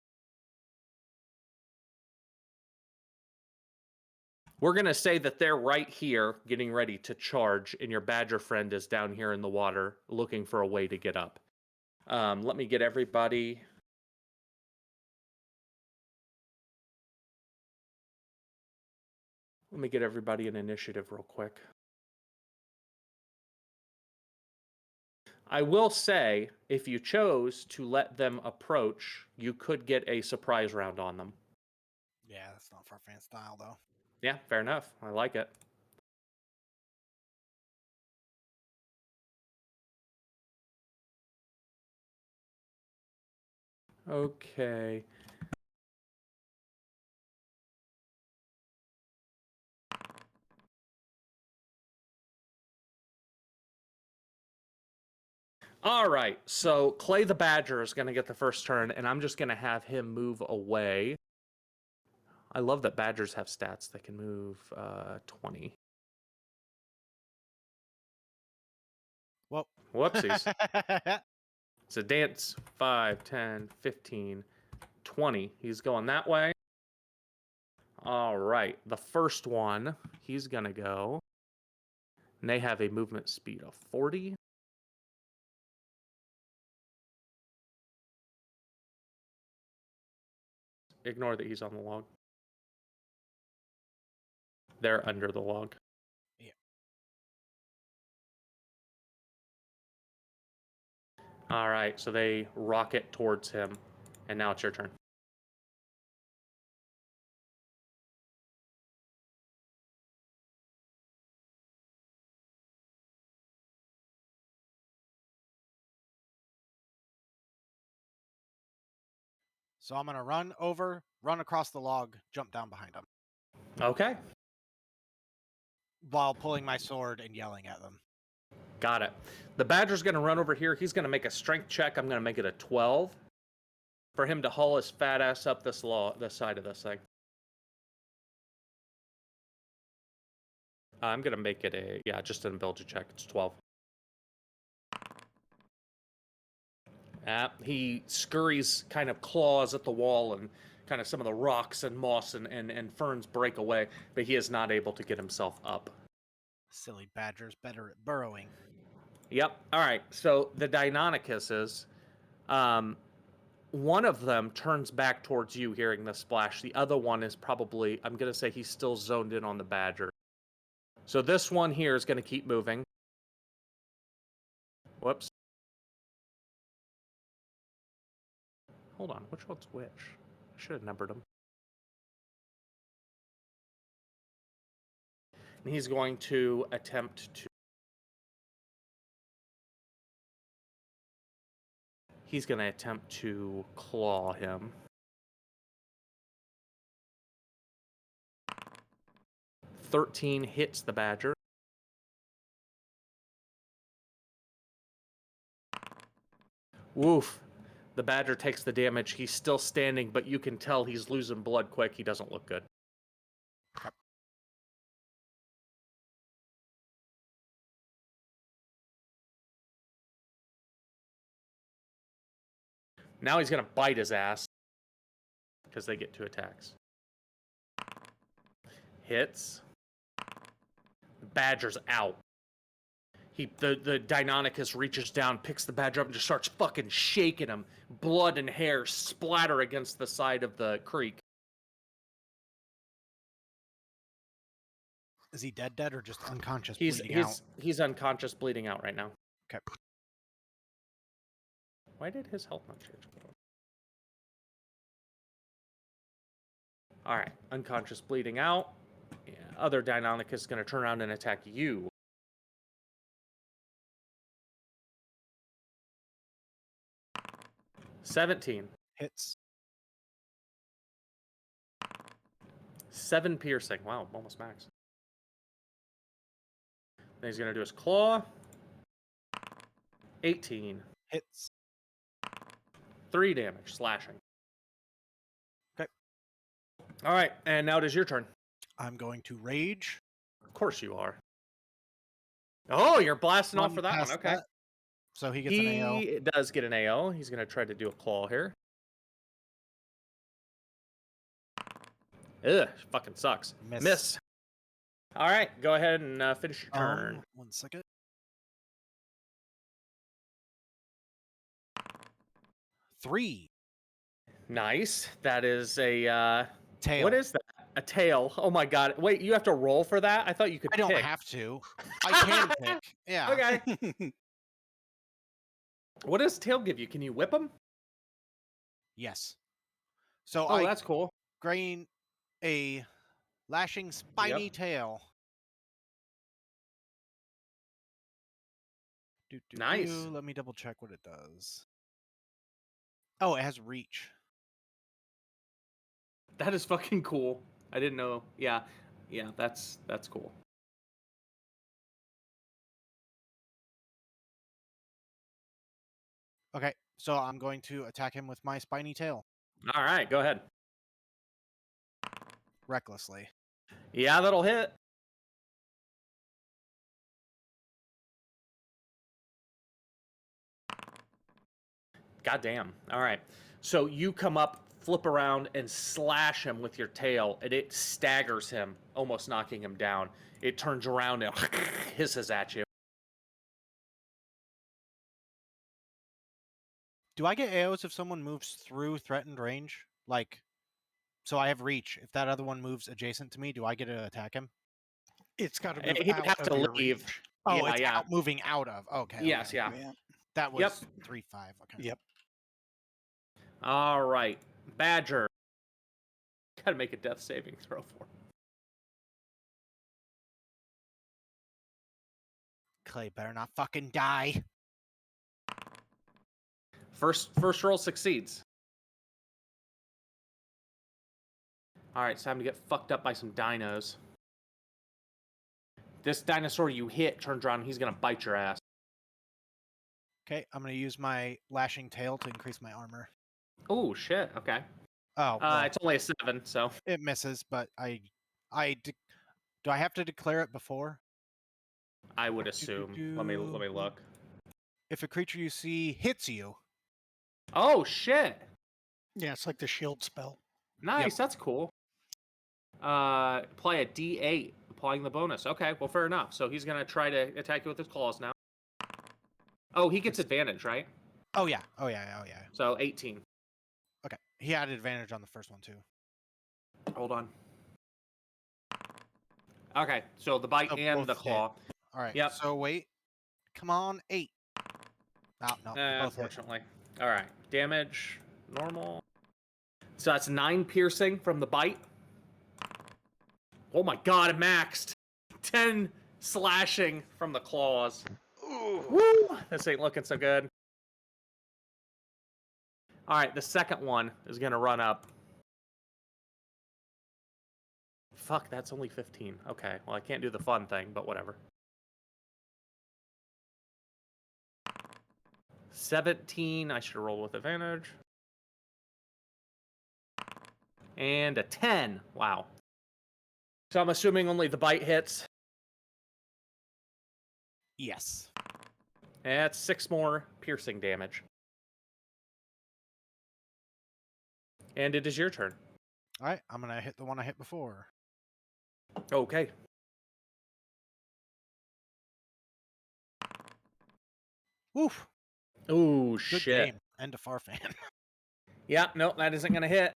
Speaker 1: We're going to say that they're right here getting ready to charge, and your badger friend is down here in the water looking for a way to get up. Let me get everybody... Let me get everybody an initiative real quick. I will say, if you chose to let them approach, you could get a surprise round on them.
Speaker 2: Yeah, that's not Farfan style, though.
Speaker 1: Yeah, fair enough. I like it. Okay. All right, so Clay the Badger is going to get the first turn, and I'm just going to have him move away. I love that Badgers have stats that can move 20.
Speaker 2: Well,
Speaker 1: Whoopsies. It's a dance. 5, 10, 15, 20. He's going that way. All right, the first one, he's going to go. And they have a movement speed of 40. Ignore that he's on the log. They're under the log.
Speaker 2: Yeah.
Speaker 1: All right, so they rocket towards him, and now it's your turn.
Speaker 2: So I'm going to run over, run across the log, jump down behind them
Speaker 1: Okay,
Speaker 2: while pulling my sword and yelling at them.
Speaker 1: got it. The Badger's going to run over here. He's going to make a strength check. I'm going to make it a 12 for him to haul his fat ass up this side of this thing. I'm going to make it just an ability check. It's 12. He scurries, kind of claws at the wall, and kind of some of the rocks and moss and ferns break away, but he is not able to get himself up.
Speaker 2: Silly badger's better at burrowing.
Speaker 1: Yep. All right. So the Deinonychuses, one of them turns back towards you hearing the splash. The other one is probably, I'm going to say he's still zoned in on the Badger. So this one here is going to keep moving. Whoops. Hold on. Which one's which? I should have numbered them. And he's going to attempt to... He's going to attempt to claw him. .13 hits the Badger. Woof. The Badger takes the damage. He's still standing, but you can tell he's losing blood quick. He doesn't look good. Now he's going to bite his ass because they get 2 attacks. Hits. The Badger's out. The Deinonychus reaches down, picks the Badger up, and just starts fucking shaking him. Blood and hair splatter against the side of the creek.
Speaker 2: Is he dead or just unconscious
Speaker 1: He's
Speaker 2: bleeding out?
Speaker 1: He's unconscious, bleeding out right now.
Speaker 2: Okay.
Speaker 1: Why did his health not change? All right, unconscious, bleeding out. Yeah, other Deinonychus is going to turn around and attack you. $17.
Speaker 2: Hits.
Speaker 1: 7 piercing. Wow, almost max. Then he's going to do his claw. 18.
Speaker 2: Hits.
Speaker 1: 3 damage, slashing.
Speaker 2: Okay.
Speaker 1: All right, and now it is your turn.
Speaker 2: I'm going to rage.
Speaker 1: Of course you are. Oh, you're blasting off
Speaker 2: One
Speaker 1: for that one.
Speaker 2: past
Speaker 1: Okay.
Speaker 2: that. So he gets an AO.
Speaker 1: He does get an AO. He's going to try to do a claw here. Ugh, fucking sucks.
Speaker 2: Miss.
Speaker 1: Miss. All right, go ahead and finish your turn.
Speaker 2: 1 second. Three.
Speaker 1: Nice. That is a
Speaker 2: Tail.
Speaker 1: What is that? A tail. Oh my god. Wait, you have to roll for that? I thought you could
Speaker 2: I don't
Speaker 1: pick.
Speaker 2: have to. I can pick. Yeah.
Speaker 1: Okay. What does tail give you? Can you whip him?
Speaker 2: Yes. So
Speaker 1: Oh,
Speaker 2: I
Speaker 1: that's cool.
Speaker 2: gain a lashing spiny tail.
Speaker 1: Nice.
Speaker 2: Let me double check what it does. Oh, it has reach.
Speaker 1: That is fucking cool. I didn't know. Yeah. Yeah, that's cool.
Speaker 2: Okay, so I'm going to attack him with my spiny tail
Speaker 1: All right, go ahead.
Speaker 2: recklessly.
Speaker 1: Yeah, that'll hit. God damn. All right. So you come up, flip around, and slash him with your tail, and it staggers him, almost knocking him down. It turns around and hisses at you.
Speaker 2: Do I get AOs if someone moves through threatened range? Like, so I have reach. If that other one moves adjacent to me, do I get to attack him?
Speaker 4: It's got to move
Speaker 1: He'd
Speaker 4: out
Speaker 1: have
Speaker 4: of
Speaker 1: to
Speaker 4: your
Speaker 1: leave.
Speaker 4: reach.
Speaker 2: Oh,
Speaker 1: Yeah,
Speaker 2: it's
Speaker 1: yeah.
Speaker 2: out, moving out of. Okay.
Speaker 1: Yes,
Speaker 2: okay.
Speaker 1: yeah.
Speaker 4: Yeah.
Speaker 2: That was
Speaker 1: Yep.
Speaker 2: 3-5. Okay.
Speaker 4: Yep.
Speaker 1: All right. Badger. Gotta make a death saving throw for him.
Speaker 2: Clay better not fucking die.
Speaker 1: First roll succeeds. All right, it's time to get fucked up by some dinos. This dinosaur you hit turns around and he's gonna bite your ass.
Speaker 2: Okay, I'm going to use my lashing tail to increase my armor.
Speaker 1: Oh, shit. Okay.
Speaker 2: Oh, well,
Speaker 1: It's only a 7, so.
Speaker 2: it misses, but do I have to declare it before?
Speaker 1: I would assume. Let me look.
Speaker 2: If a creature you see hits you,
Speaker 1: Oh, shit.
Speaker 4: Yeah, it's like the shield spell.
Speaker 1: Nice. That's cool. Apply a D8, applying the bonus. Okay, well, fair enough. So he's gonna try to attack you with his claws now. Oh, he gets advantage, right?
Speaker 2: oh yeah.
Speaker 1: So 18.
Speaker 2: Okay, he had advantage on the first one too.
Speaker 1: Hold on. Okay, so the bite
Speaker 2: Oh,
Speaker 1: and
Speaker 2: both
Speaker 1: the
Speaker 2: hit.
Speaker 1: claw.
Speaker 2: All right.
Speaker 1: Yep.
Speaker 2: So wait, come on, 8. Oh, no, both hit.
Speaker 1: Unfortunately. All right, damage normal. So that's 9 piercing from the bite. Oh my god, it maxed. 10 slashing from the claws.
Speaker 3: Ooh.
Speaker 1: Woo! This ain't looking so good. All right, the second one is gonna run up. Fuck, that's only 15. Okay, well, I can't do the fun thing, but whatever. 17, I should roll with advantage. And a 10. Wow. So I'm assuming only the bite hits.
Speaker 2: Yes.
Speaker 1: That's 6 more piercing damage. And it is your turn.
Speaker 2: All right, I'm gonna hit the one I hit before.
Speaker 1: Okay.
Speaker 2: Oof.
Speaker 1: Ooh,
Speaker 2: Good
Speaker 1: shit.
Speaker 2: game. End of Farfan.
Speaker 1: Yeah, no, that isn't going to hit.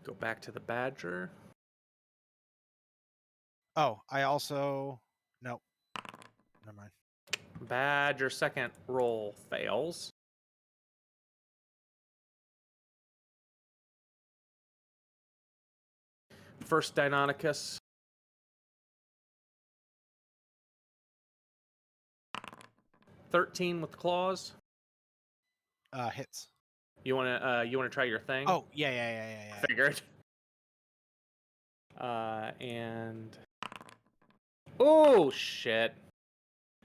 Speaker 1: Go back to the Badger.
Speaker 2: Oh, I also nope. Never mind.
Speaker 1: Badger second roll fails. First Deinonychus. $13 with claws.
Speaker 2: Hits.
Speaker 1: You wanna try your thing?
Speaker 2: Oh, yeah.
Speaker 1: Figured. And oh shit.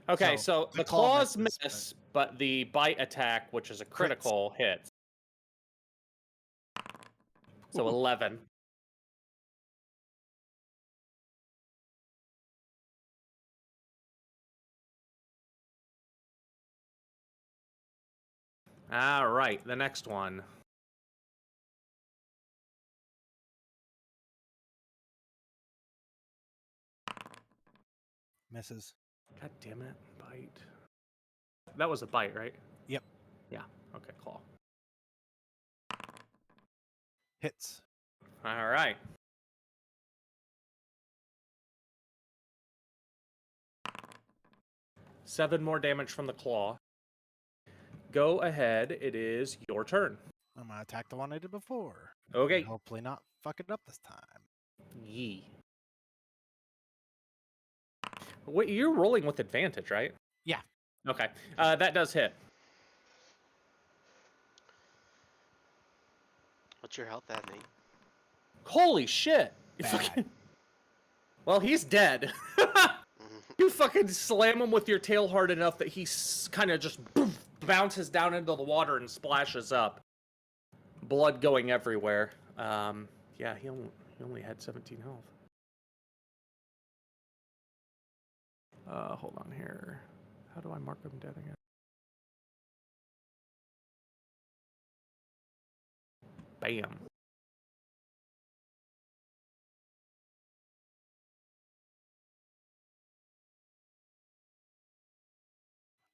Speaker 1: Okay, so the claws
Speaker 2: misses,
Speaker 1: miss, but the bite attack, which is a critical, hits. So 11. All right, the next one.
Speaker 2: Misses.
Speaker 1: God damn it. Bite. That was a bite, right?
Speaker 2: Yep.
Speaker 1: Yeah. Okay, claw.
Speaker 2: Hits.
Speaker 1: All right. Seven more damage from the claw. Go ahead. It is your turn.
Speaker 2: I'm gonna attack the one I did before.
Speaker 1: Okay.
Speaker 2: And hopefully not fuck it up this time.
Speaker 1: Yee. Wait, you're rolling with advantage, right?
Speaker 2: Yeah.
Speaker 1: Okay. That does hit.
Speaker 3: What's your health at, Nate?
Speaker 1: Holy shit.
Speaker 2: Bad.
Speaker 1: Well, he's dead. You fucking slam him with your tail hard enough that he kind of just bounces down into the water and splashes up. Blood going everywhere. Yeah, he only had 17 health. Hold on here. How do I mark him dead again? Bam.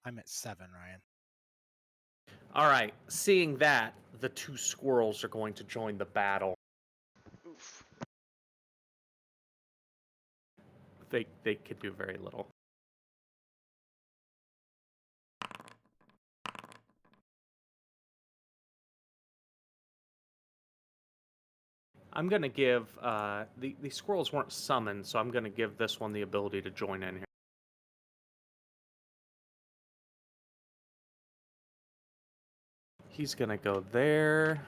Speaker 2: I'm at 7, Ryan.
Speaker 1: All right. Seeing that, the two squirrels are going to join the battle.
Speaker 3: Oof.
Speaker 1: They could do very little. I'm going to give... the squirrels weren't summoned, so I'm going to give this one the ability to join in here. He's going to go there.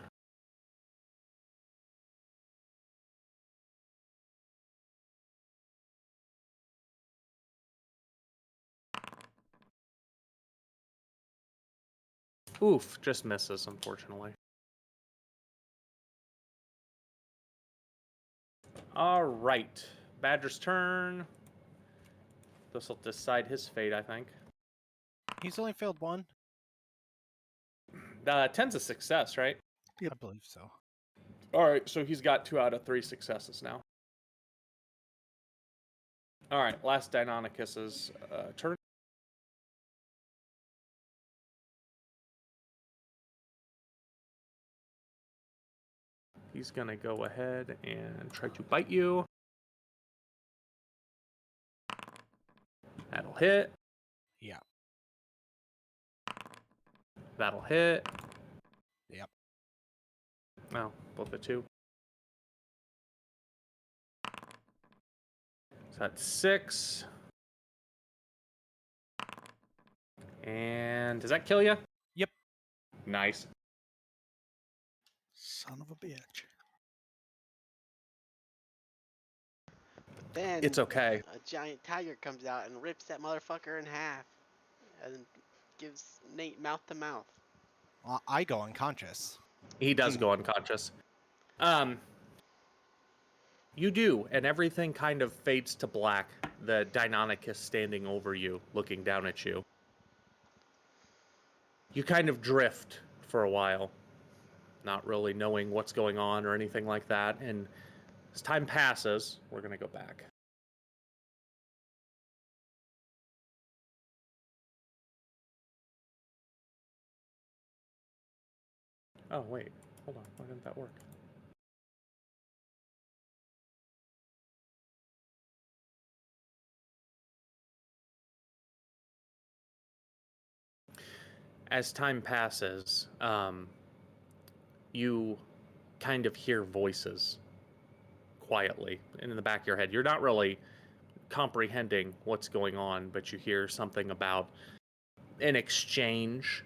Speaker 1: Oof, just misses, unfortunately. All right. Badger's turn. This will decide his fate, I think.
Speaker 2: He's only failed 1.
Speaker 1: 10's a success, right?
Speaker 2: I believe so.
Speaker 1: All right, so he's got 2 out of 3 successes now. All right, last Deinonychus's turn. He's going to go ahead and try to bite you. That'll hit.
Speaker 2: Yeah.
Speaker 1: That'll hit.
Speaker 2: Yep.
Speaker 1: No, both at 2. So that's 6. And does that kill you?
Speaker 2: Yep.
Speaker 1: Nice.
Speaker 4: Son of a bitch.
Speaker 3: But then
Speaker 1: It's okay.
Speaker 3: a giant tiger comes out and rips that motherfucker in half, and gives Nate mouth to mouth.
Speaker 2: Well, I go unconscious.
Speaker 1: He does go unconscious. You do, and everything kind of fades to black. The Deinonychus standing over you, looking down at you. You kind of drift for a while, not really knowing what's going on or anything like that. And as time passes, we're going to go back. Oh, wait. Hold on. Why didn't that work? As time passes, you kind of hear voices quietly in the back of your head. You're not really comprehending what's going on, but you hear something about an exchange,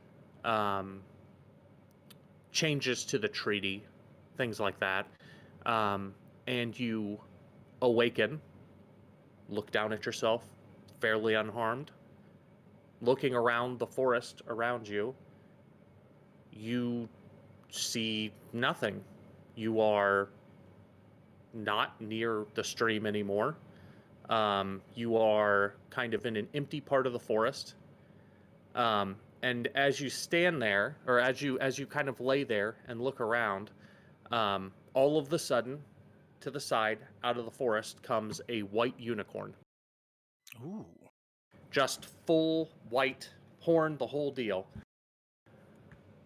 Speaker 1: changes to the treaty, things like that. And you awaken, look down at yourself, fairly unharmed. Looking around the forest around you, you see nothing. You are not near the stream anymore. You are kind of in an empty part of the forest. And as you stand there, or as you kind of lay there and look around, all of the sudden, to the side, out of the forest, comes a white unicorn.
Speaker 2: Ooh.
Speaker 1: Just full white horn, the whole deal.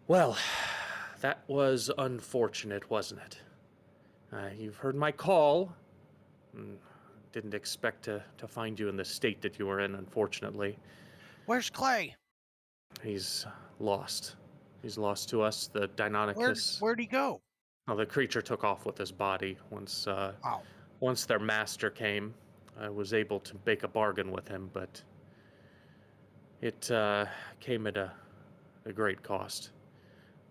Speaker 1: Well, that was unfortunate, wasn't it? You've heard my call. Didn't expect to find you in the state that you were in, unfortunately.
Speaker 2: Where's Clay?
Speaker 1: He's lost. He's lost to us. The Deinonychus.
Speaker 2: Where'd he go?
Speaker 1: Well, the creature took off with his body once
Speaker 2: Oh.
Speaker 1: once their master came. I was able to make a bargain with him, but it came at a great cost.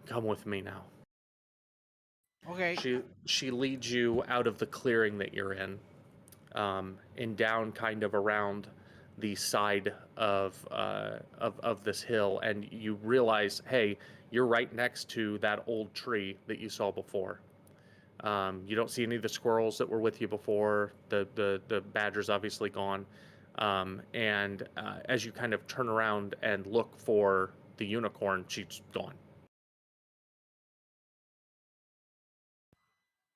Speaker 1: Come with me now.
Speaker 2: Okay.
Speaker 1: She leads you out of the clearing that you're in, and down kind of around the side of this hill, and you realize, hey, you're right next to that old tree that you saw before. You don't see any of the squirrels that were with you before. The badger's obviously gone. And as you kind of turn around and look for the unicorn, she's gone.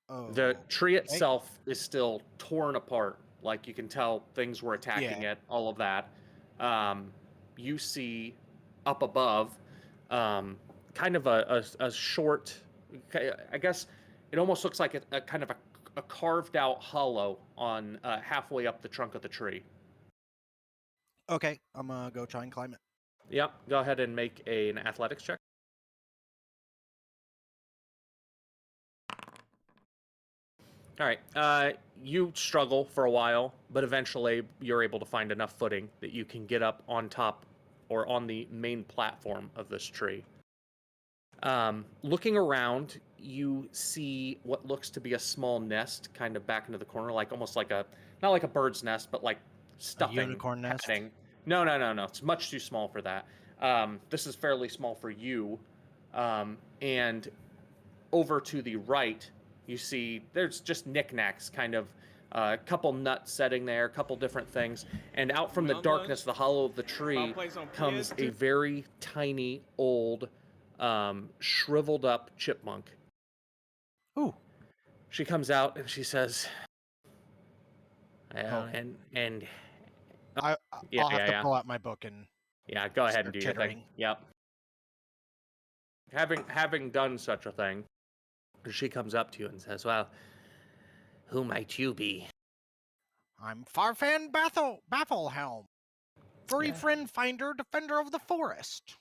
Speaker 2: Oh.
Speaker 1: The tree itself is still torn apart. Like you can tell things were attacking it, all of that. You see up above kind of a short, I guess it almost looks like a kind of a carved out hollow on halfway up the trunk of the tree.
Speaker 2: Okay, I'm gonna go try and climb it.
Speaker 1: Yep, go ahead and make an athletics check. All right. You struggle for a while, but eventually you're able to find enough footing that you can get up on top or on the main platform of this tree. Looking around, you see what looks to be a small nest kind of back into the corner, like almost like not like a bird's nest, but like stuffing.
Speaker 2: A unicorn nest?
Speaker 1: Padding. No. It's much too small for that. This is fairly small for you. And over to the right, you see there's just knickknacks, kind of a couple nuts setting there, a couple different things. And out from the darkness, the hollow of the tree, comes a very tiny, old, shriveled up chipmunk.
Speaker 2: Ooh.
Speaker 1: She comes out and she says,
Speaker 2: Oh.
Speaker 1: and
Speaker 2: I'll have to pull out my book and
Speaker 1: yeah, go ahead and
Speaker 2: start
Speaker 1: do your
Speaker 2: chittering.
Speaker 1: thing. Yep. Having done such a thing, she comes up to you and says, "Well, who might you be?"
Speaker 2: I'm Farfan Bafflehelm, furry friend finder, defender of the forest.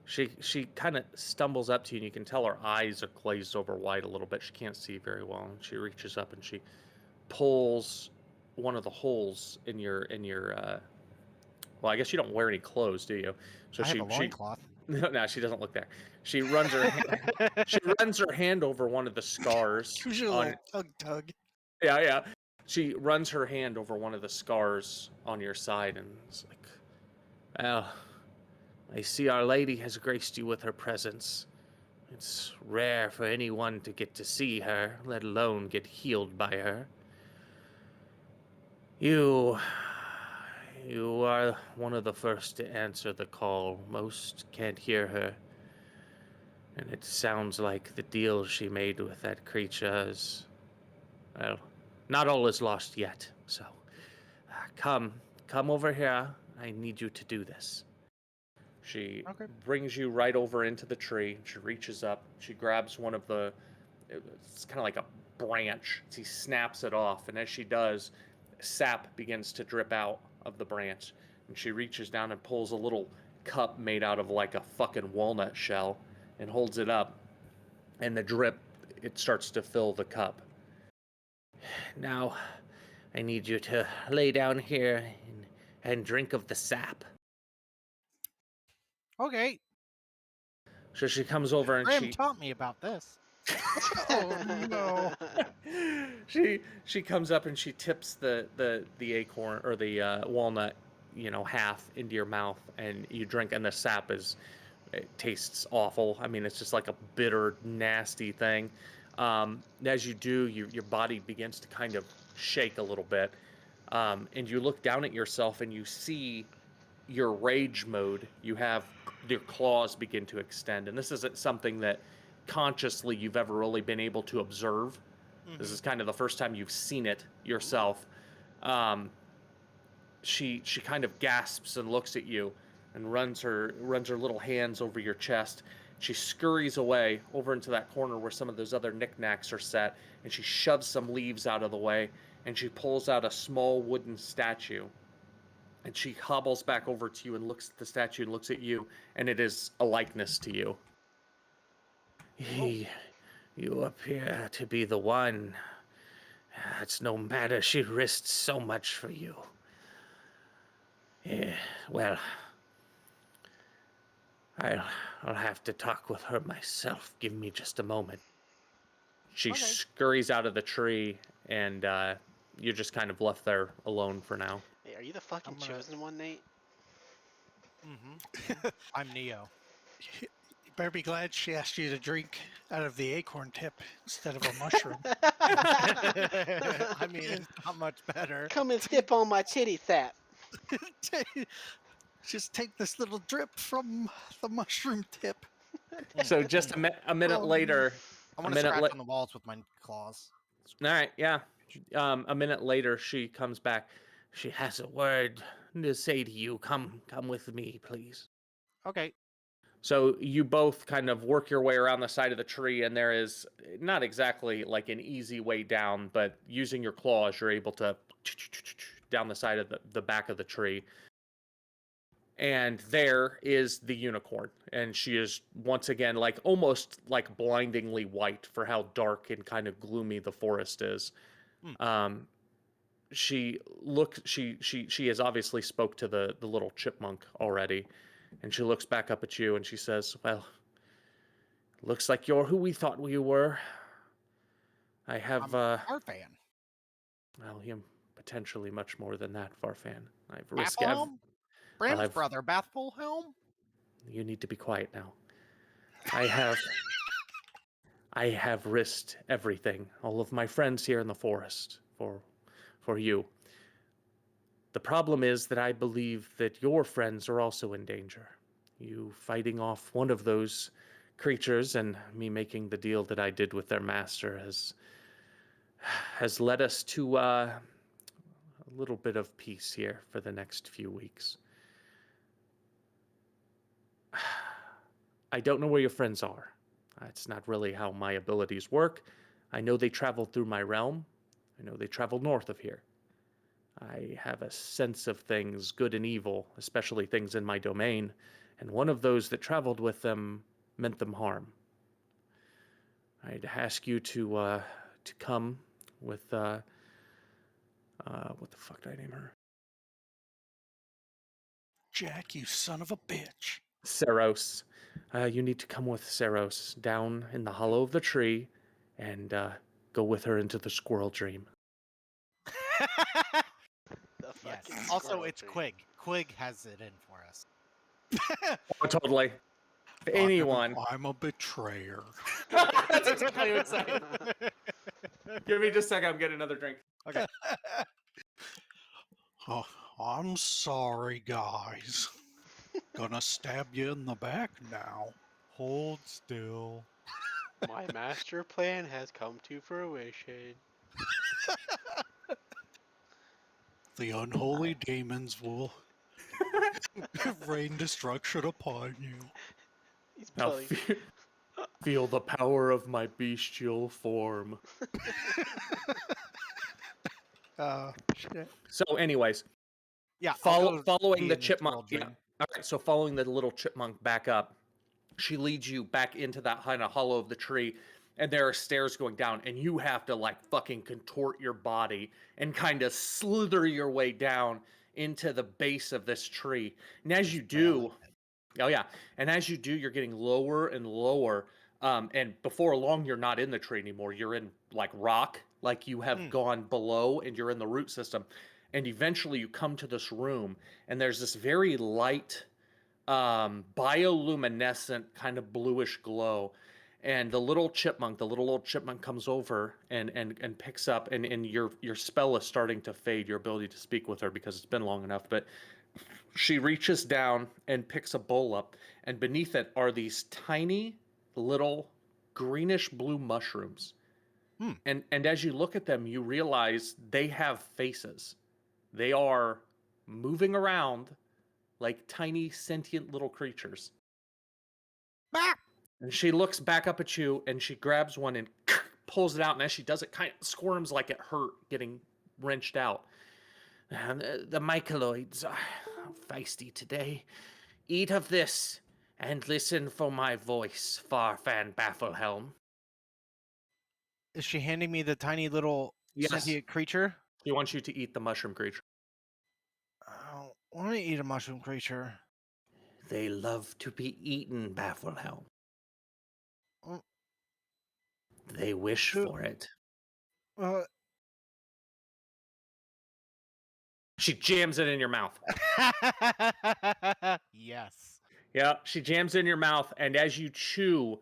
Speaker 1: She kind of stumbles up to you, and you can tell her eyes are glazed over wide a little bit. She can't see very well, and she reaches up and she pulls one of the holes in your well, I guess you don't wear any clothes, do you? So
Speaker 2: I have a loincloth.
Speaker 1: No, she doesn't look there. She runs her she runs her hand over one of the scars.
Speaker 4: Gives you a little tug.
Speaker 1: Yeah. She runs her hand over one of the scars on your side, and it's like, well, I see Our Lady has graced you with her presence. It's rare for anyone to get to see her, let alone get healed by her. You are one of the first to answer the call. Most can't hear her. And it sounds like the deal she made with that creature is, well, not all is lost yet. So, come over here. I need you to do this. She brings you right over into the tree. She reaches up. She grabs one of it's kind of like a branch. She snaps it off. And as she does, sap begins to drip out of the branch. And she reaches down and pulls a little cup made out of like a fucking walnut shell and holds it up. And the drip, it starts to fill the cup. Now, I need you to lay down here and drink of the sap.
Speaker 2: Okay.
Speaker 1: So she comes over and
Speaker 2: Graham taught me about this.
Speaker 4: Oh no.
Speaker 1: she comes up and she tips the acorn or the walnut, half into your mouth, and you drink, and the sap it tastes awful. I mean, it's just like a bitter, nasty thing. As you do, your body begins to kind of shake a little bit, and you look down at yourself and you see your rage mode. You have your claws begin to extend, and this isn't something that consciously you've ever really been able to observe. This is kind of the first time you've seen it yourself. she kind of gasps and looks at you and runs her little hands over your chest. She scurries away over into that corner where some of those other knickknacks are set, and she shoves some leaves out of the way, and she pulls out a small wooden statue. And she hobbles back over to you and looks at the statue and looks at you, and it is a likeness to you. You appear to be the one. It's no matter, she risked so much for you. Well, I'll have to talk with her myself. Give me just a moment. She scurries out of the tree, and you're just kind of left there alone for now.
Speaker 3: Hey, are you the fucking chosen one, Nate?
Speaker 2: Mm-hmm. I'm Neo.
Speaker 4: You better be glad she asked you to drink out of the acorn tip instead of a mushroom.
Speaker 2: I mean, it's not much better.
Speaker 3: Come and sip on my titty sap.
Speaker 4: Just take this little drip from the mushroom tip.
Speaker 1: So just a minute later,
Speaker 2: I want to scratch on the walls with my claws.
Speaker 1: All right, yeah. A minute later, she comes back. She has a word to say to you. Come with me, please.
Speaker 2: Okay.
Speaker 1: So you both kind of work your way around the side of the tree, and there is not exactly like an easy way down, but using your claws, you're able to down the side of the back of the tree. And there is the unicorn, and she is once again like almost like blindingly white for how dark and kind of gloomy the forest is. She has obviously spoke to the little chipmunk already, and she looks back up at you and she says, "Well, looks like you're who we thought you were. I have
Speaker 2: Farfan.
Speaker 1: well, you're potentially much more than that, Farfan. I've risked
Speaker 2: Bram's brother, Bathfullhelm?
Speaker 1: You need to be quiet now. I have risked everything, all of my friends here in the forest, for you. The problem is that I believe that your friends are also in danger. You fighting off one of those creatures and me making the deal that I did with their master has led us to a little bit of peace here for the next few weeks. I don't know where your friends are. That's not really how my abilities work. I know they traveled through my realm. I know they traveled north of here. I have a sense of things, good and evil, especially things in my domain, and one of those that traveled with them meant them harm. I'd ask you to come with, what the fuck did I name her?
Speaker 4: Jack, you son of a bitch.
Speaker 1: Saros. You need to come with Saros down in the hollow of the tree and go with her into the squirrel dream.
Speaker 2: Yes. Also, it's Quig. Quig has it in for us.
Speaker 1: Oh, totally. If anyone.
Speaker 4: I'm a betrayer.
Speaker 1: That's exactly what I'm saying. Give me just a second. I'm getting another drink.
Speaker 2: Okay.
Speaker 4: Oh, I'm sorry, guys. Gonna stab you in the back now.
Speaker 2: Hold still.
Speaker 3: My master plan has come to fruition.
Speaker 4: The unholy demons will rain destruction upon you.
Speaker 3: He's
Speaker 1: Now
Speaker 3: pulling.
Speaker 1: feel the power of my bestial form.
Speaker 4: Shit.
Speaker 1: So, anyways,
Speaker 2: Yeah.
Speaker 1: following the chipmunk. Yeah. All right. So, following the little chipmunk back up, she leads you back into that kind of hollow of the tree, and there are stairs going down, and you have to like fucking contort your body and kind of slither your way down into the base of this tree. And as you do, oh yeah, and as you do, you're getting lower and lower. And before long, you're not in the tree anymore. You're in like rock, like you have gone below, and you're in the root system. And eventually, you come to this room, and there's this very light, bioluminescent kind of bluish glow. And the little old chipmunk comes over and picks up, and your spell is starting to fade, your ability to speak with her, because it's been long enough. But she reaches down and picks a bowl up, and beneath it are these tiny little greenish blue mushrooms. And as you look at them, you realize they have faces. They are moving around like tiny sentient little creatures.
Speaker 2: Ah!
Speaker 1: And she looks back up at you and she grabs one and pulls it out. And as she does it, kind of squirms like it hurt getting wrenched out. And the mycoloids are feisty today. Eat of this and listen for my voice, Farfan Bafflehelm.
Speaker 2: Is she handing me the tiny little
Speaker 1: Yes.
Speaker 2: sentient creature?
Speaker 1: She wants you to eat the mushroom creature.
Speaker 2: I don't want to eat a mushroom creature.
Speaker 1: They love to be eaten, Bafflehelm.
Speaker 2: Mm.
Speaker 1: They wish
Speaker 2: Who-
Speaker 1: for it.
Speaker 2: Uh,
Speaker 1: She jams it in your mouth.
Speaker 2: yes.
Speaker 1: Yeah, she jams it in your mouth, and as you chew,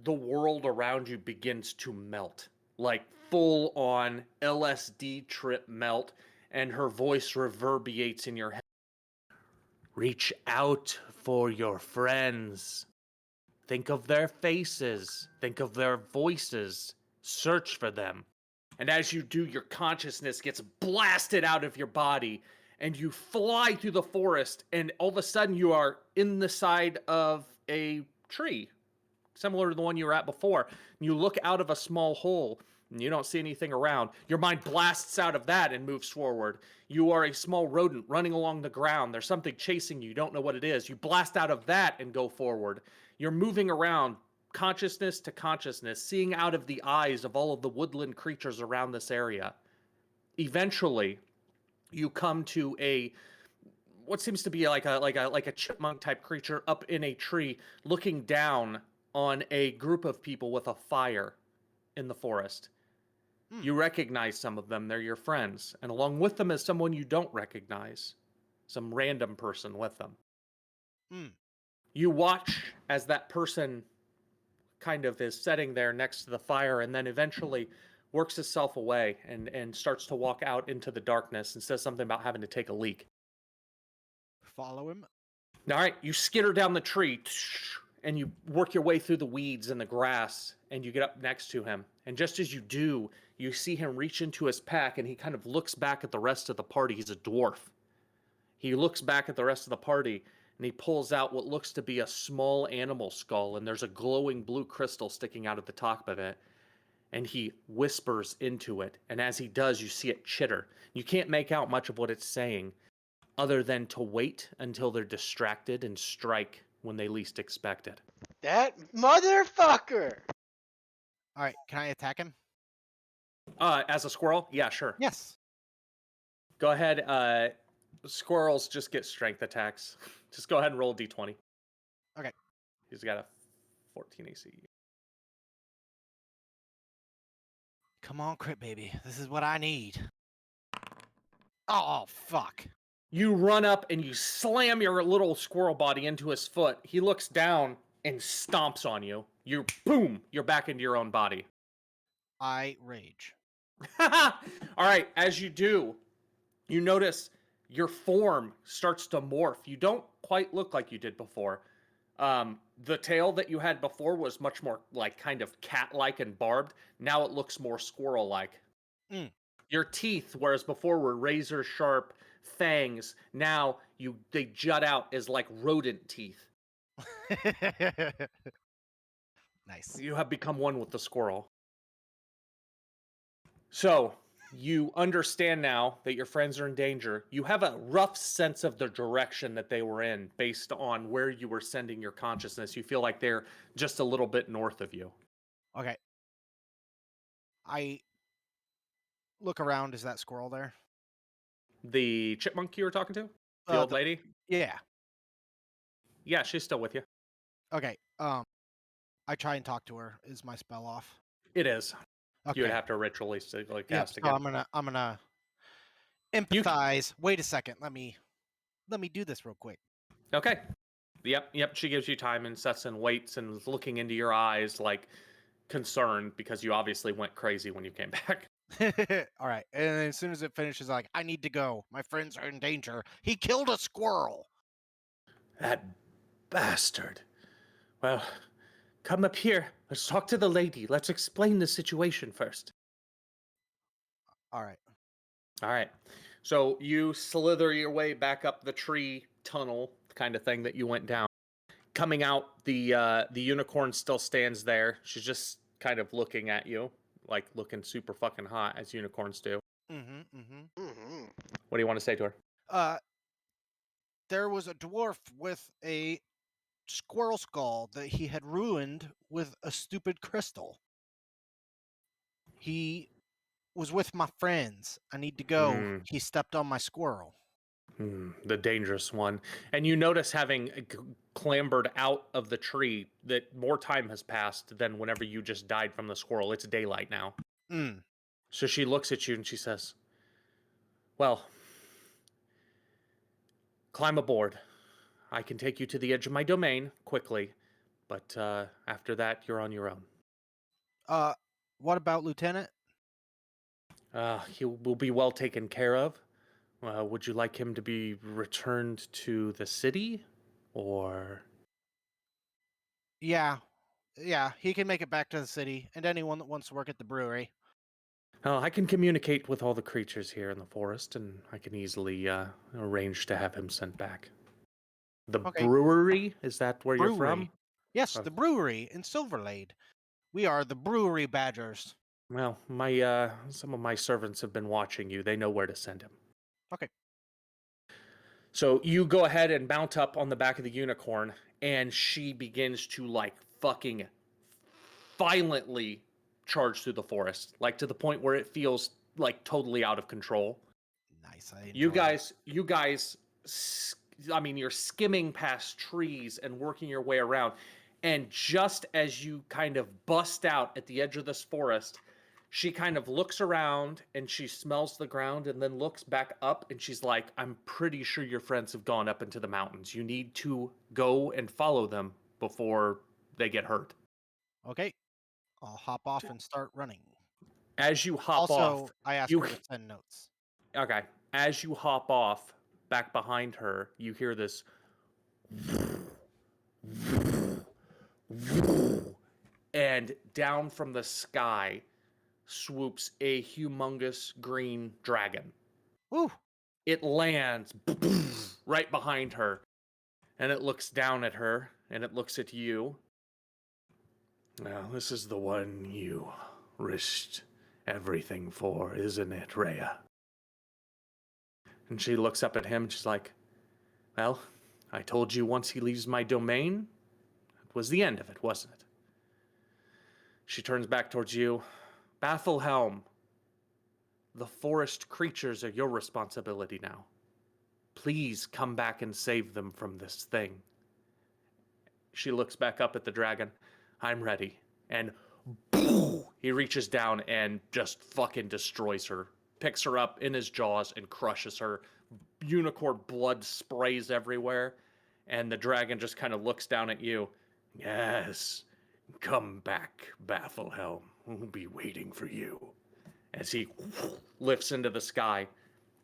Speaker 1: the world around you begins to melt. Like full on LSD trip melt, and her voice reverberates in your head. Reach out for your friends. Think of their faces. Think of their voices. Search for them. And as you do, your consciousness gets blasted out of your body and you fly through the forest. And all of a sudden, you are in the side of a tree, similar to the one you were at before. And you look out of a small hole and you don't see anything around. Your mind blasts out of that and moves forward. You are a small rodent running along the ground. There's something chasing you. You don't know what it is. You blast out of that and go forward. You're moving around, consciousness to consciousness, seeing out of the eyes of all of the woodland creatures around this area. Eventually, you come to a what seems to be like a chipmunk type creature up in a tree, looking down on a group of people with a fire in the forest. You recognize some of them; they're your friends, and along with them is someone you don't recognize, some random person with them. You watch as that person kind of is sitting there next to the fire and then eventually works itself away and starts to walk out into the darkness and says something about having to take a leak.
Speaker 2: Follow him.
Speaker 1: All right, you skitter down the tree and you work your way through the weeds and the grass and you get up next to him. And just as you do, you see him reach into his pack and he kind of looks back at the rest of the party. He's a dwarf. He looks back at the rest of the party and he pulls out what looks to be a small animal skull, and there's a glowing blue crystal sticking out at the top of it. And he whispers into it, and as he does, you see it chitter. You can't make out much of what it's saying, other than to wait until they're distracted and strike when they least expect it.
Speaker 3: That motherfucker!
Speaker 2: All right, can I attack him?
Speaker 1: As a squirrel? Yeah, sure.
Speaker 2: Yes.
Speaker 1: Go ahead. Squirrels just get strength attacks. Just go ahead and roll a d20.
Speaker 2: Okay.
Speaker 1: He's got a 14 AC.
Speaker 2: Come on, crit baby. This is what I need. Oh, fuck.
Speaker 1: You run up and you slam your little squirrel body into his foot. He looks down and stomps on you. Boom, you're back into your own body.
Speaker 2: I rage.
Speaker 1: All right, as you do, you notice your form starts to morph. You don't quite look like you did before. The tail that you had before was much more like kind of cat-like and barbed. Now it looks more squirrel-like. Your teeth, whereas before were razor-sharp fangs, now they jut out as like rodent teeth.
Speaker 2: Nice.
Speaker 1: You have become one with the squirrel. So, you understand now that your friends are in danger. You have a rough sense of the direction that they were in based on where you were sending your consciousness. You feel like they're just a little bit north of you.
Speaker 2: Okay. I look around. Is that squirrel there?
Speaker 1: The chipmunk you were talking to? The old lady?
Speaker 2: Yeah.
Speaker 1: Yeah, she's still with you.
Speaker 2: Okay. I try and talk to her. Is my spell off?
Speaker 1: It is.
Speaker 2: Okay.
Speaker 1: You would have to ritually cast
Speaker 2: so
Speaker 1: again.
Speaker 2: I'm gonna empathize. Wait a second. Let me do this real quick.
Speaker 1: Okay. Yep. She gives you time and sets and waits and is looking into your eyes like concerned because you obviously went crazy when you came back.
Speaker 2: All right. And then as soon as it finishes, like, I need to go. My friends are in danger. He killed a squirrel.
Speaker 1: That bastard. Well, come up here. Let's talk to the lady. Let's explain the situation first.
Speaker 2: All right.
Speaker 1: All right. So you slither your way back up the tree tunnel kind of thing that you went down. Coming out, the unicorn still stands there. She's just kind of looking at you, like looking super fucking hot as unicorns do.
Speaker 3: Mm-hmm.
Speaker 1: What do you want to say to her?
Speaker 2: There was a dwarf with a squirrel skull that he had ruined with a stupid crystal. He was with my friends. I need to go. He stepped on my squirrel.
Speaker 1: The dangerous one. And you notice, having clambered out of the tree, that more time has passed than whenever you just died from the squirrel. It's daylight now. So she looks at you and she says, well, climb aboard. I can take you to the edge of my domain quickly, but after that, you're on your own.
Speaker 2: What about Lieutenant?
Speaker 1: He will be well taken care of. Would you like him to be returned to the city, or?
Speaker 2: Yeah, he can make it back to the city, and anyone that wants to work at the brewery.
Speaker 1: I can communicate with all the creatures here in the forest, and I can easily arrange to have him sent back. The brewery? Is that where you're from?
Speaker 2: Yes, the brewery in Silverlade. We are the Brewery Badgers.
Speaker 1: Well, some of my servants have been watching you. They know where to send him.
Speaker 2: Okay.
Speaker 1: So you go ahead and mount up on the back of the unicorn, and she begins to, like, fucking violently charge through the forest, like to the point where it feels like totally out of control.
Speaker 2: Nice.
Speaker 1: You guys, I mean, you're skimming past trees and working your way around. And just as you kind of bust out at the edge of this forest, she kind of looks around and she smells the ground and then looks back up and she's like, I'm pretty sure your friends have gone up into the mountains. You need to go and follow them before they get hurt.
Speaker 2: Okay. I'll hop off and start running.
Speaker 1: As you hop off...
Speaker 2: Also, I asked her to send notes.
Speaker 1: Okay. As you hop off, back behind her, you hear this... And down from the sky swoops a humongous green dragon.
Speaker 2: Woo!
Speaker 1: It lands right behind her, and it looks down at her, and it looks at you. Now, this is the one you risked everything for, isn't it, Rhea? And she looks up at him, and she's like, well, I told you once he leaves my domain, it was the end of it, wasn't it? She turns back towards you. Bathelhelm, the forest creatures are your responsibility now. Please come back and save them from this thing. She looks back up at the dragon. I'm ready. And boo, he reaches down and just fucking destroys her. Picks her up in his jaws and crushes her. Unicorn blood sprays everywhere. And the dragon just kind of looks down at you. Yes, come back, Bathelhelm. We'll be waiting for you. As he lifts into the sky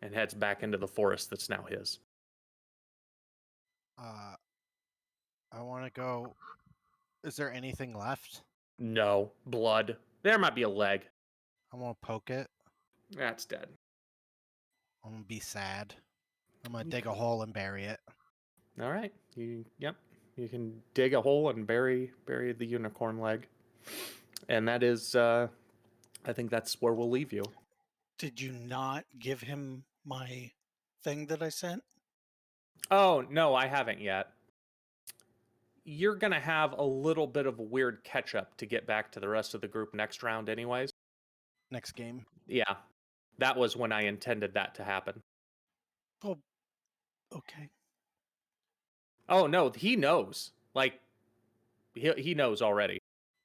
Speaker 1: and heads back into the forest that's now his.
Speaker 2: I want to go. Is there anything left?
Speaker 1: No. Blood. There might be a leg.
Speaker 2: I want to poke it.
Speaker 1: That's dead.
Speaker 2: I'm going to be sad. I'm going to dig a hole and bury it.
Speaker 1: All right. Yep. You can dig a hole and bury the unicorn leg. And that is, I think that's where we'll leave you.
Speaker 4: Did you not give him my thing that I sent?
Speaker 1: Oh, no, I haven't yet. You're going to have a little bit of a weird catch-up to get back to the rest of the group next round anyways.
Speaker 2: Next game?
Speaker 1: Yeah. That was when I intended that to happen.
Speaker 4: Oh, okay.
Speaker 1: Oh, no, he knows. Like, he knows already.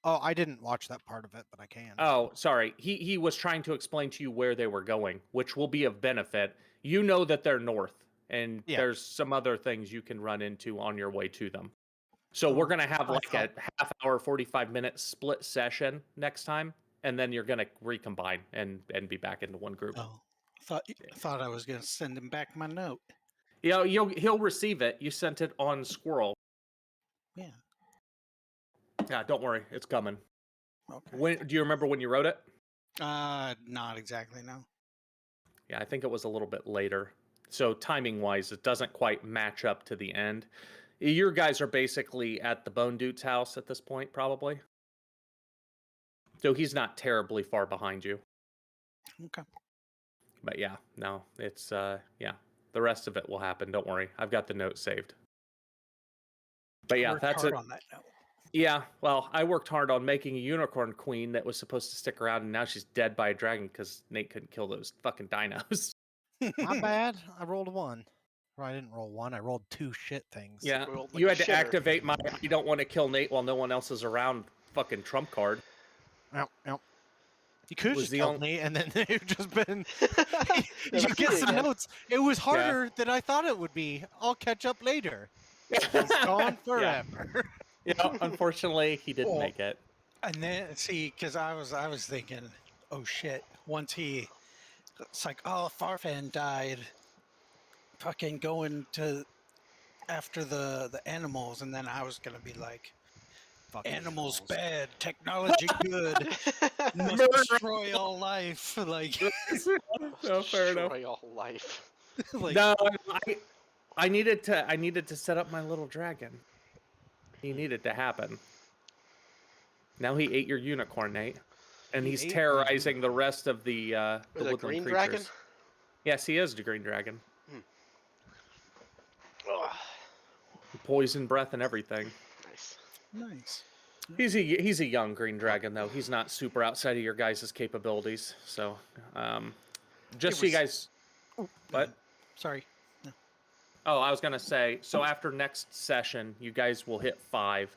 Speaker 2: Oh, I didn't watch that part of it, but I can.
Speaker 1: Oh, sorry. He was trying to explain to you where they were going, which will be of benefit. You know that they're north, and there's some other things you can run into on your way to them. So we're going to have like a half hour, 45-minute split session next time, and then you're going to recombine and be back into one group.
Speaker 4: Oh, thought I was going to send him back my note.
Speaker 1: Yeah, he'll receive it. You sent it on Squirrel.
Speaker 4: Yeah.
Speaker 1: Yeah, don't worry. It's coming.
Speaker 4: Okay.
Speaker 1: Do you remember when you wrote it?
Speaker 4: Not exactly, no.
Speaker 1: Yeah, I think it was a little bit later. So timing-wise, it doesn't quite match up to the end. Your guys are basically at the Bone Dude's house at this point, probably. So he's not terribly far behind you.
Speaker 4: Okay.
Speaker 1: But yeah, no, it's yeah. The rest of it will happen. Don't worry. I've got the note saved. But yeah,
Speaker 4: Worked
Speaker 1: that's
Speaker 4: hard
Speaker 1: it.
Speaker 4: on that note.
Speaker 1: Yeah, well, I worked hard on making a unicorn queen that was supposed to stick around, and now she's dead by a dragon because Nate couldn't kill those fucking dinos.
Speaker 2: Not bad. I rolled a 1. Or I didn't roll 1. I rolled 2 shit things.
Speaker 1: Yeah,
Speaker 3: Rolled like
Speaker 1: you
Speaker 3: a
Speaker 1: had to
Speaker 3: shitter.
Speaker 1: activate my "you don't want to kill Nate while no one else is around" fucking trump card.
Speaker 2: Yep. You could have
Speaker 1: Was
Speaker 2: just
Speaker 1: the
Speaker 2: killed
Speaker 1: only-
Speaker 2: me, and then you've just been.
Speaker 3: Never
Speaker 2: you
Speaker 3: seen
Speaker 2: get
Speaker 3: it
Speaker 2: some
Speaker 3: again.
Speaker 2: notes. It was harder than I thought it would be. I'll catch up later. He's gone
Speaker 1: Yeah.
Speaker 2: forever.
Speaker 1: Yeah, unfortunately, he didn't
Speaker 4: Well,
Speaker 1: make it.
Speaker 4: And then see, because I was thinking, oh shit. Once it's like, oh, Farfan died. Fucking going to after the animals, and then I was gonna be like,
Speaker 2: Fuck
Speaker 4: animals
Speaker 2: animals.
Speaker 4: bad, technology good, must
Speaker 1: Murder.
Speaker 4: destroy all life. Like,
Speaker 1: No, fair enough.
Speaker 3: Destroy all life.
Speaker 4: like
Speaker 1: No, I needed to set up my little dragon. He needed to happen. Now he ate your unicorn, Nate, and
Speaker 2: He
Speaker 1: he's
Speaker 2: ate my
Speaker 1: terrorizing the rest of the
Speaker 3: Is it a
Speaker 1: woodland
Speaker 3: green
Speaker 1: creatures.
Speaker 3: dragon?
Speaker 1: Yes, he is the green dragon.
Speaker 3: Ugh,
Speaker 1: Poison breath and everything.
Speaker 3: nice.
Speaker 4: nice.
Speaker 1: He's a young green dragon though. He's not super outside of your guys' capabilities. So, just so you guys. What?
Speaker 4: Sorry.
Speaker 1: Oh, I was gonna say. So after next session, you guys will hit 5.